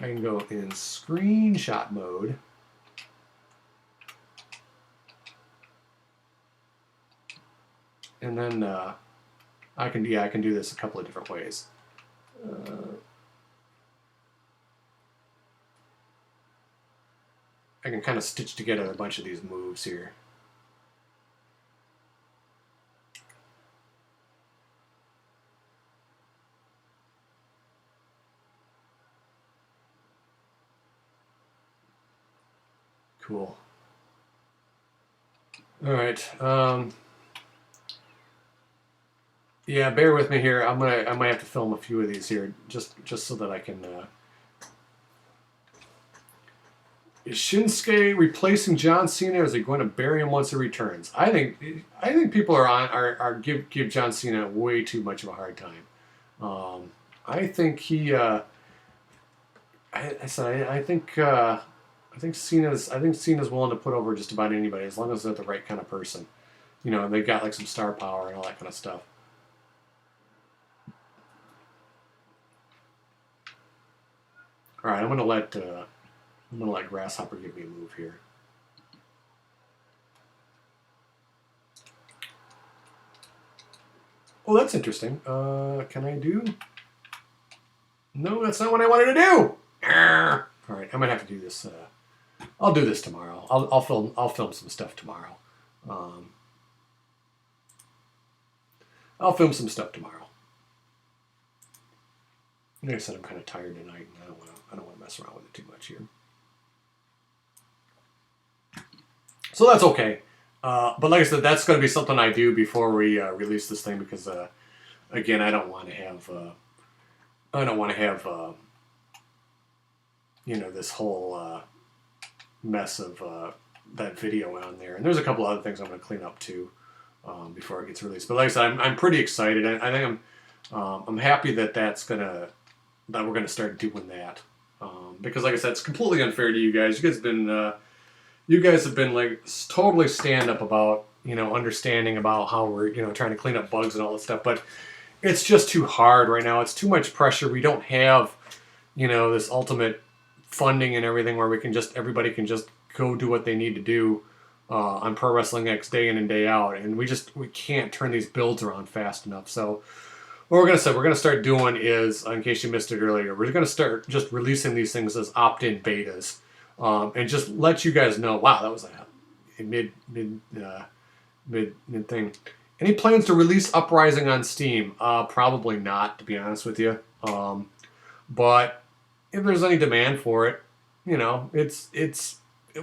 can go in screenshot mode. And then I can do this a couple of different ways. I can kind of stitch together a bunch of these moves here. Cool. All right. Yeah, bear with me here. I might have to film a few of these here just so that I can. Is Shinsuke replacing John Cena, or is he going to bury him once he returns? I think people are give John Cena way too much of a hard time. I think he. I think Cena's willing to put over just about anybody as long as they're the right kind of person. You know, they've got like some star power and all that kind of stuff. All right, I'm gonna let Grasshopper give me a move here. Oh, that's interesting. Can I do? No, that's not what I wanted to do. All right, I'm gonna have to do this. I'll do this tomorrow. I'll film some stuff tomorrow. I'll film some stuff tomorrow. Like I said, I'm kind of tired tonight, and I don't want to mess around with it too much here. So that's okay. But like I said, that's going to be something I do before we release this thing because, again, I don't want to have this whole mess of that video on there. And there's a couple other things I'm going to clean up too before it gets released. But like I said, I'm pretty excited. I think I'm happy that we're gonna start doing that because, like I said, it's completely unfair to you guys. You guys have been like totally stand up about understanding about how we're trying to clean up bugs and all that stuff, but it's just too hard right now. It's too much pressure. We don't have this ultimate funding and everything where everybody can just go do what they need to do on Pro Wrestling X day in and day out, and we can't turn these builds around fast enough. So what we're going to start doing is, in case you missed it earlier, we're going to start just releasing these things as opt-in betas, and just let you guys know. Wow, that was a mid thing. Any plans to release Uprising on Steam? Probably not, to be honest with you. But if there's any demand for it, you know, it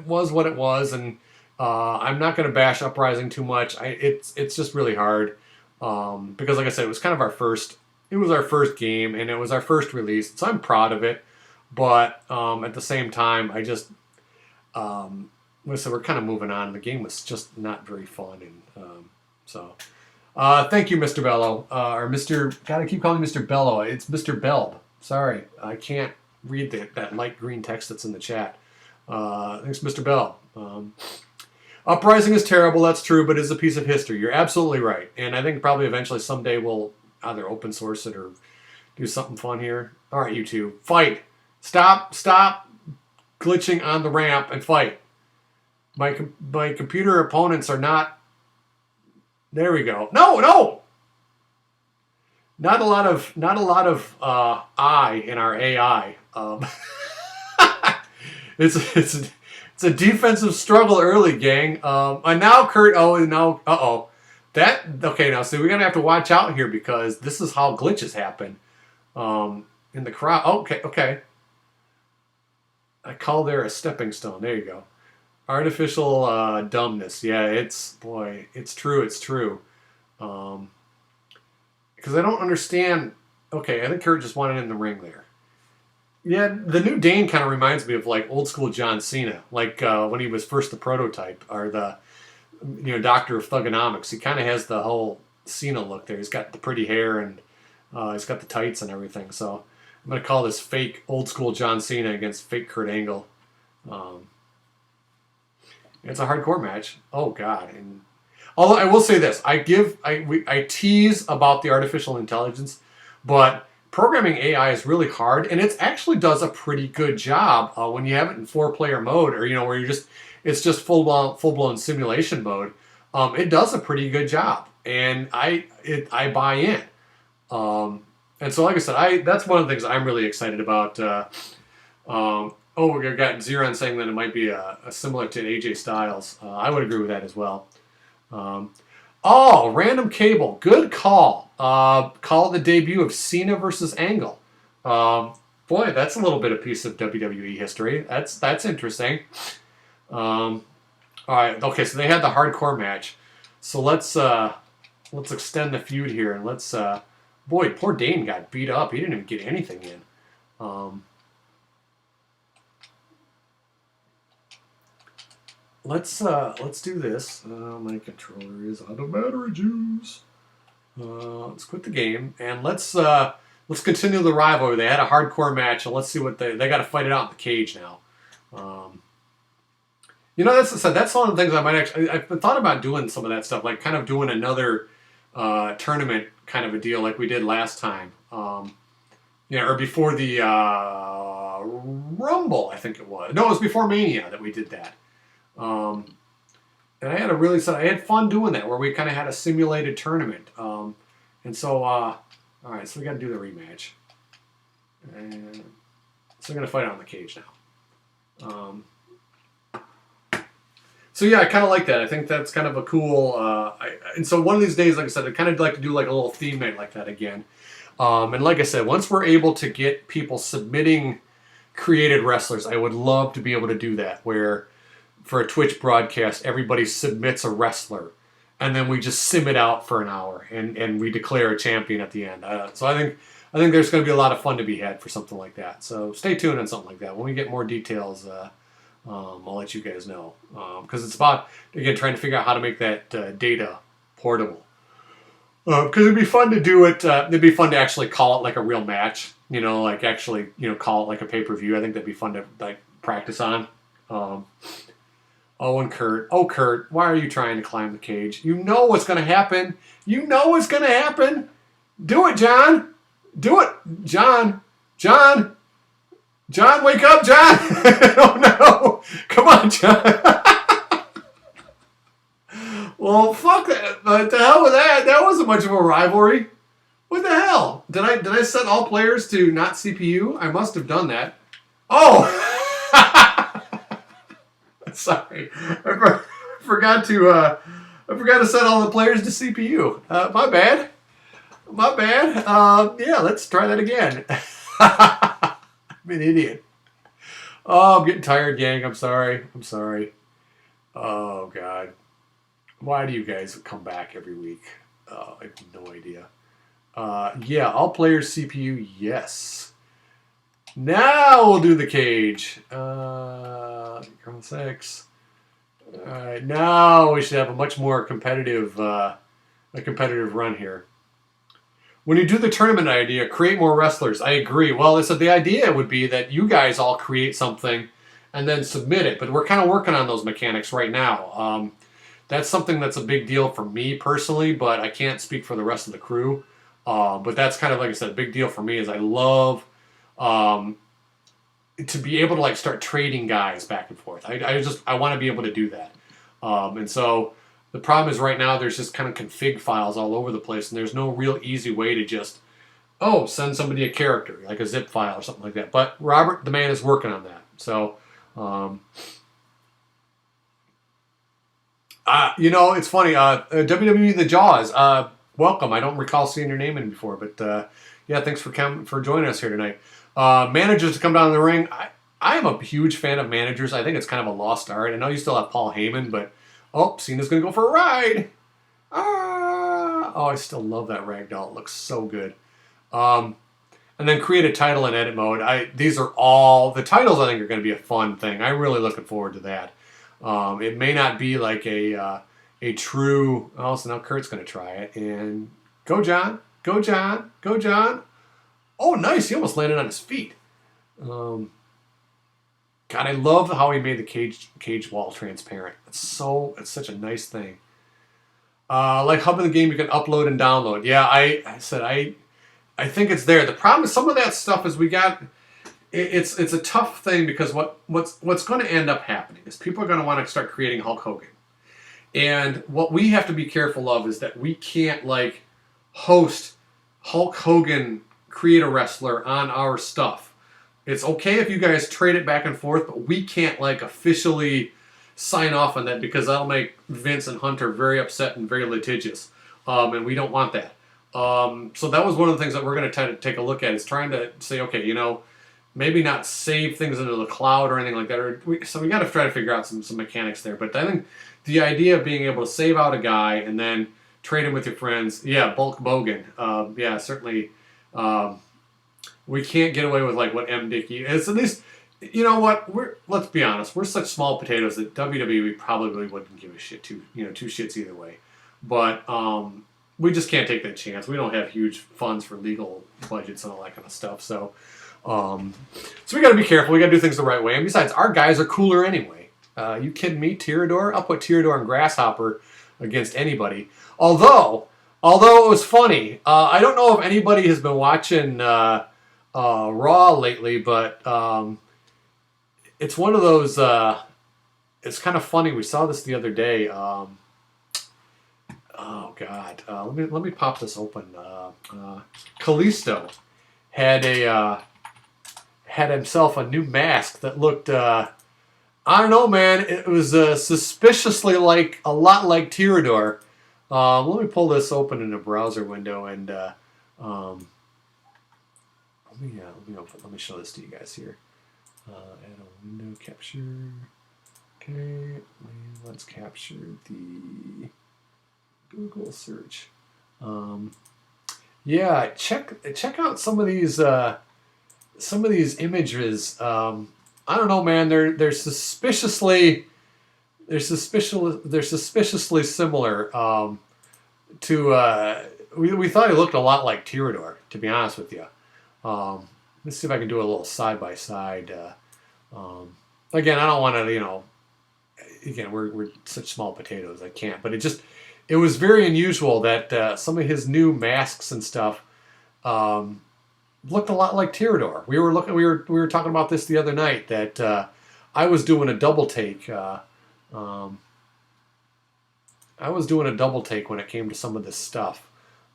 was what it was, and I'm not going to bash Uprising too much. It's just really hard because, like I said, it was kind of our first. It was our first game, and it was our first release, so I'm proud of it. But at the same time, I just so we're kind of moving on. The game was just not very fun, and so. Thank you, Mr. Bello, or Mr. Gotta keep calling Mr. Bello. It's Mr. Belb. Sorry, I can't read that light green text that's in the chat. Thanks, Mr. Bell. Uprising is terrible, that's true, but is a piece of history. You're absolutely right. And I think probably eventually someday we'll either open source it or do something fun here. All right, you two, fight. Stop glitching on the ramp and fight. My computer opponents are not... There we go. No! Not a lot of I in our AI. It's a defensive struggle early, gang. And now Kurt. Oh, no. That okay. Now, so we're gonna have to watch out here because this is how glitches happen. In the crowd. Okay. I call there a stepping stone. There you go. Artificial dumbness. Yeah, it's true. It's true. Because I don't understand. Okay, I think Kurt just wanted in the ring there. Yeah, the new Dane kind of reminds me of like old school John Cena, like when he was first the prototype or the Doctor of Thugonomics. He kind of has the whole Cena look there. He's got the pretty hair and he's got the tights and everything. So I'm gonna call this fake old school John Cena against fake Kurt Angle. It's a hardcore match. Oh God! And although I will say this, I tease about the artificial intelligence, but programming AI is really hard, and it actually does a pretty good job when you have it in 4-player mode, or where it's just full blown simulation mode. It does a pretty good job, and I buy in. And so, like I said, that's one of the things I'm really excited about. We got Zeron saying that it might be a similar to AJ Styles. I would agree with that as well. Random cable. Good call. Call the debut of Cena versus Angle. Boy, that's a little bit of piece of WWE history. That's interesting. All right. Okay, so they had the hardcore match. So let's extend the feud here, and let's. Boy, poor Dane got beat up. He didn't even get anything in. Let's do this. My controller is out of battery juice. Let's quit the game and let's continue the rivalry. They had a hardcore match, and let's see what they got to fight it out in the cage now. That's one of the things I might actually. I've thought about doing some of that stuff, like kind of doing another tournament kind of a deal, like we did last time. Or before the Rumble, I think it was. No, it was before Mania that we did that. And I had fun doing that, where we kind of had a simulated tournament. All right, so we got to do the rematch. And so we're going to fight out in the cage now. So yeah, I kind of like that. I think that's kind of a cool, and so one of these days, like I said, I'd kind of like to do like a little theme night like that again. And like I said, once we're able to get people submitting created wrestlers, I would love to be able to do that, where for a Twitch broadcast, everybody submits a wrestler, and then we just sim it out for an hour, and we declare a champion at the end. So I think there's going to be a lot of fun to be had for something like that. So stay tuned on something like that. When we get more details, I'll let you guys know. Because it's about, again, trying to figure out how to make that data portable. Because it'd be fun to do it. It'd be fun to actually call it like a real match. Like actually, call it like a pay-per-view. I think that'd be fun to like practice on. And Kurt. Oh, Kurt, why are you trying to climb the cage? You know what's going to happen. You know what's going to happen. Do it, John. Do it, John. John, wake up, John. Oh, no. Come on, John. Well, fuck that. What the hell with that? That wasn't much of a rivalry. What the hell? Did I set all players to not CPU? I must have done that. Oh! Sorry, I forgot to I forgot to set all the players to CPU. My bad. My bad. Yeah, let's try that again. I'm an idiot. Oh, I'm getting tired, gang. I'm sorry. I'm sorry. Oh, God. Why do you guys come back every week? I have no idea. Yeah, all players CPU, yes. Now we'll do the cage. Chrome 6. All right, now we should have a much more competitive, run here. When you do the tournament idea, create more wrestlers. I agree. Well, the idea would be that you guys all create something and then submit it. But we're kind of working on those mechanics right now. That's something that's a big deal for me personally, but I can't speak for the rest of the crew. But that's kind of, like I said, a big deal for me is I love to be able to like start trading guys back and forth. I want to be able to do that. And so the problem is right now there's just kind of config files all over the place, and there's no real easy way to just send somebody a character like a zip file or something like that. But Robert, the man, is working on that. So. It's funny. WWE The Jaws. Welcome. I don't recall seeing your name in before, but yeah, thanks for joining us here tonight. Managers to come down in the ring. I am a huge fan of managers. I think it's kind of a lost art. I know you still have Paul Heyman, but Cena's gonna go for a ride. I still love that ragdoll. It looks so good. And then create a title in edit mode. These are all the titles. I think are going to be a fun thing. I'm really looking forward to that. It may not be like a true. Oh, so now Kurt's going to try it. And go, John. Go, John. Go, John. Oh, nice. He almost landed on his feet. God, I love how he made the cage wall transparent. It's such a nice thing. Like hub in the game, you can upload and download. Yeah, I think it's there. The problem is some of that stuff is it's a tough thing because what's going to end up happening is people are going to want to start creating Hulk Hogan. And what we have to be careful of is that we can't like host Hulk Hogan create a wrestler on our stuff. It's okay if you guys trade it back and forth, but we can't like officially sign off on that because that'll make Vince and Hunter very upset and very litigious. And we don't want that. So that was one of the things that we're going to try to take a look at is trying to say, okay, maybe not save things into the cloud or anything like that. So we got to try to figure out some mechanics there. But I think the idea of being able to save out a guy and then trade him with your friends, yeah, bulk Bogan. Yeah, certainly we can't get away with like what M. Dickey is. At least, you know what? Let's be honest. We're such small potatoes that WWE probably wouldn't give a shit two shits either way. But we just can't take that chance. We don't have huge funds for legal budgets and all that kind of stuff. So we got to be careful. We got to do things the right way. And besides, our guys are cooler anyway. You kidding me? Tyrador? I'll put Tyrador and Grasshopper against anybody. Although it was funny. I don't know if anybody has been watching Raw lately, but it's one of those. It's kind of funny. We saw this the other day. Oh God! Let me pop this open. Kalisto had himself a new mask that looked. I don't know, man. It was suspiciously a lot like Tyrador. Let me pull this open in a browser window and let me show this to you guys here. Add a window capture. Okay, let's capture the Google search. Yeah, check out some of these images. I don't know, man. They're suspiciously similar to. We thought he looked a lot like Tyrador, to be honest with you. Let's see if I can do a little side by side. Again, I don't want to, Again, we're such small potatoes. I can't. But it was very unusual that some of his new masks and stuff looked a lot like Tyrador. We were talking about this the other night that I was doing a double take. I was doing a double take when it came to some of this stuff.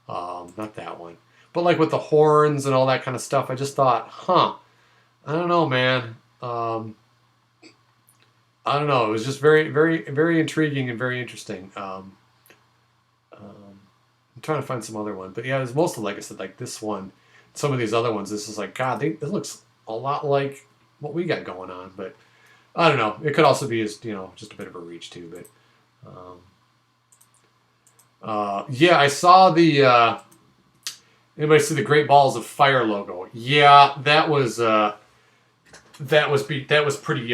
Not that one. But like with the horns and all that kind of stuff, I just thought, I don't know, man. I don't know. It was just very, very, very intriguing and very interesting. I'm trying to find some other one, but yeah, it's mostly like I said, like this one. Some of these other ones, this is like God. This looks a lot like what we got going on, but I don't know. It could also be as just a bit of a reach too. But yeah, I saw the. Anybody see the Great Balls of Fire logo? Yeah, that was pretty.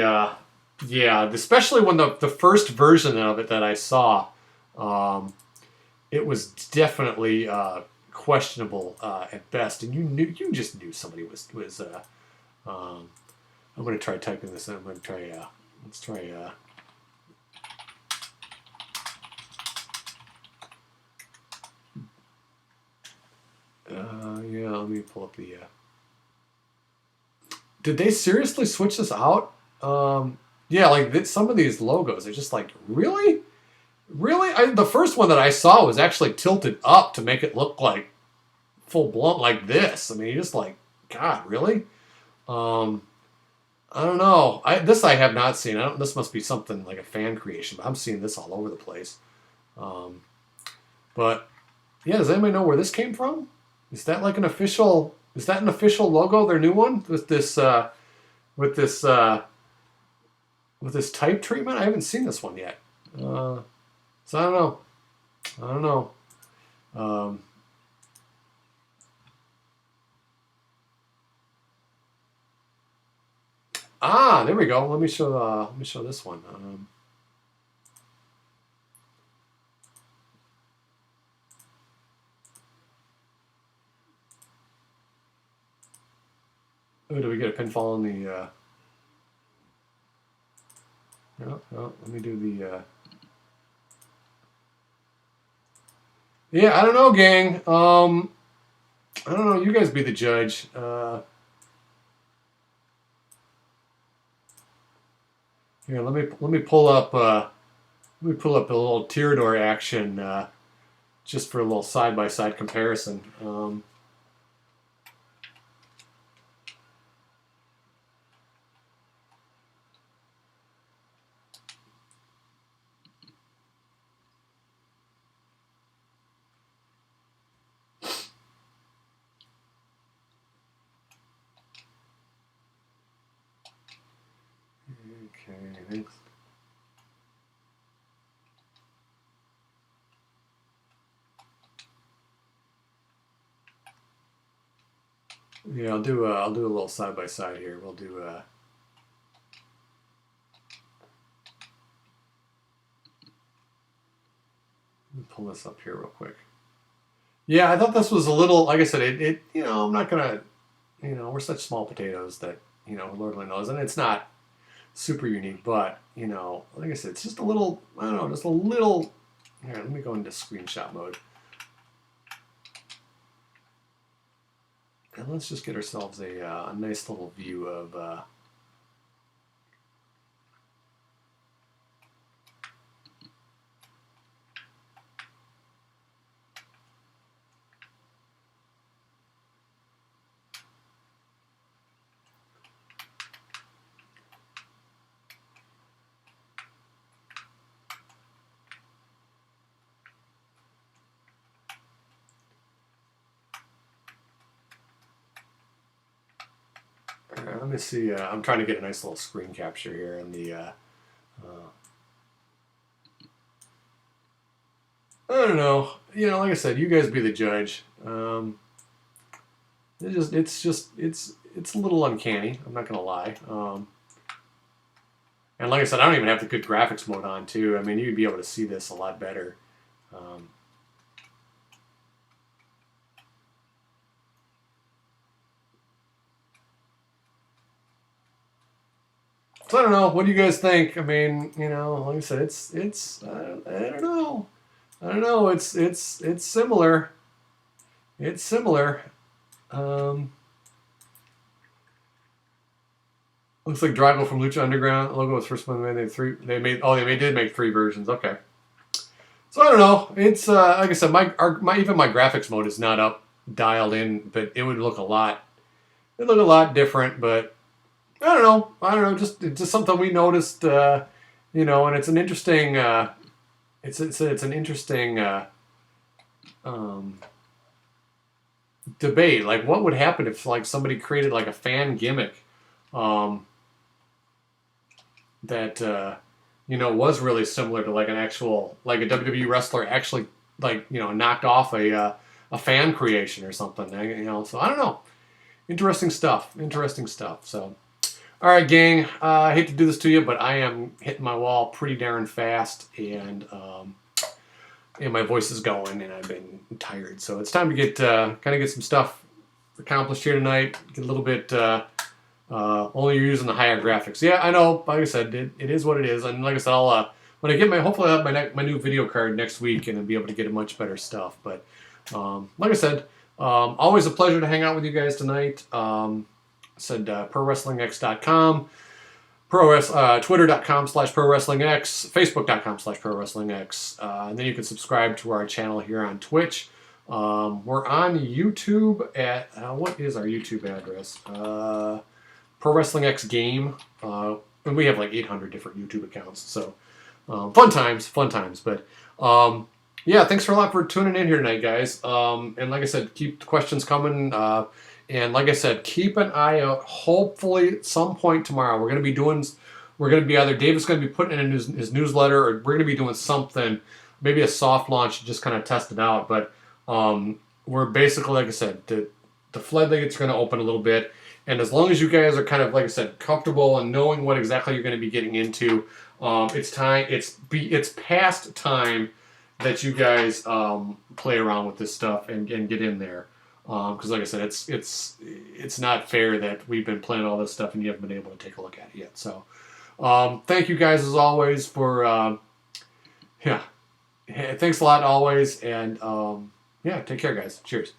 Yeah, especially when the first version of it that I saw, it was definitely questionable at best, and you just knew somebody was. I'm gonna try typing this in. I'm gonna try. Let's try. Yeah, let me pull up the. Did they seriously switch this out? Yeah, like some of these logos are just like, really? Really? The first one that I saw was actually tilted up to make it look like full blown like this. I mean, you just like, God, really? I don't know. This I have not seen. This must be something like a fan creation, but I'm seeing this all over the place. But yeah, does anybody know where this came from? Is that like an official? Is that an official logo? Their new one with this with this type treatment? I haven't seen this one yet. So I don't know. I don't know. There we go. Let me show this one. Oh, do we get a pinfall in the? No, no. Let me do the. Yeah, I don't know, gang. I don't know. You guys be the judge. Here, let me pull up. Let me pull up a little Tyrador action, just for a little side by side comparison. Okay, thanks. Yeah, I'll do a little side by side here. We'll do. Let me pull this up here real quick. Yeah, I thought this was a little. Like I said, it I'm not gonna. We're such small potatoes that Lord only knows, and it's not super unique, but like I said, it's just a little. I don't know, just a little. Here, let me go into screenshot mode. And let's just get ourselves a nice little view of. Let me see. I'm trying to get a nice little screen capture here in the. I don't know. Like I said, you guys be the judge. It's a little uncanny. I'm not gonna lie. And like I said, I don't even have the good graphics mode on too. I mean, you'd be able to see this a lot better. So I don't know. What do you guys think? I mean, like I said, it's I don't know. I don't know. It's similar. It's similar. Looks like Drago from Lucha Underground logo was first one they made. They did make 3 versions. Okay. So I don't know. It's like I said, my even my graphics mode is not up dialed in, but it would look a lot. It'd look a lot different, but I don't know. It's just something we noticed, and it's an interesting. It's an interesting um, debate. Like, what would happen if like somebody created like a fan gimmick um, that was really similar to like an actual like a WWE wrestler actually like knocked off a fan creation or something. So I don't know. Interesting stuff. Interesting stuff. So. All right, gang. I hate to do this to you, but I am hitting my wall pretty darn fast, and my voice is going, and I've been tired. So it's time to get kind of get some stuff accomplished here tonight. Get a little bit. Only you're using the higher graphics. Yeah, I know. Like I said, it is what it is, and like I said, I'll when I get hopefully I'll have my new video card next week, and I'll be able to get much better stuff. But like I said, always a pleasure to hang out with you guys tonight. Said ProWrestlingX.com, Twitter.com/ProWrestlingX, Facebook.com/ProWrestlingX, and then you can subscribe to our channel here on Twitch. We're on YouTube at what is our YouTube address? Pro Wrestling X Game, and we have like 800 different YouTube accounts. So fun times. But yeah, thanks a lot for tuning in here tonight, guys. And like I said, keep the questions coming. And like I said, keep an eye out. Hopefully, at some point tomorrow, we're going to be either David's going to be putting in his newsletter, or we're going to be doing something, maybe a soft launch, just kind of test it out. But we're basically, like I said, the floodgates are going to open a little bit. And as long as you guys are kind of, like I said, comfortable and knowing what exactly you're going to be getting into, it's time. It's past time that you guys play around with this stuff and get in there. Because like I said, it's not fair that we've been playing all this stuff and you haven't been able to take a look at it yet. So thank you guys as always for thanks a lot always, and yeah, take care guys. Cheers.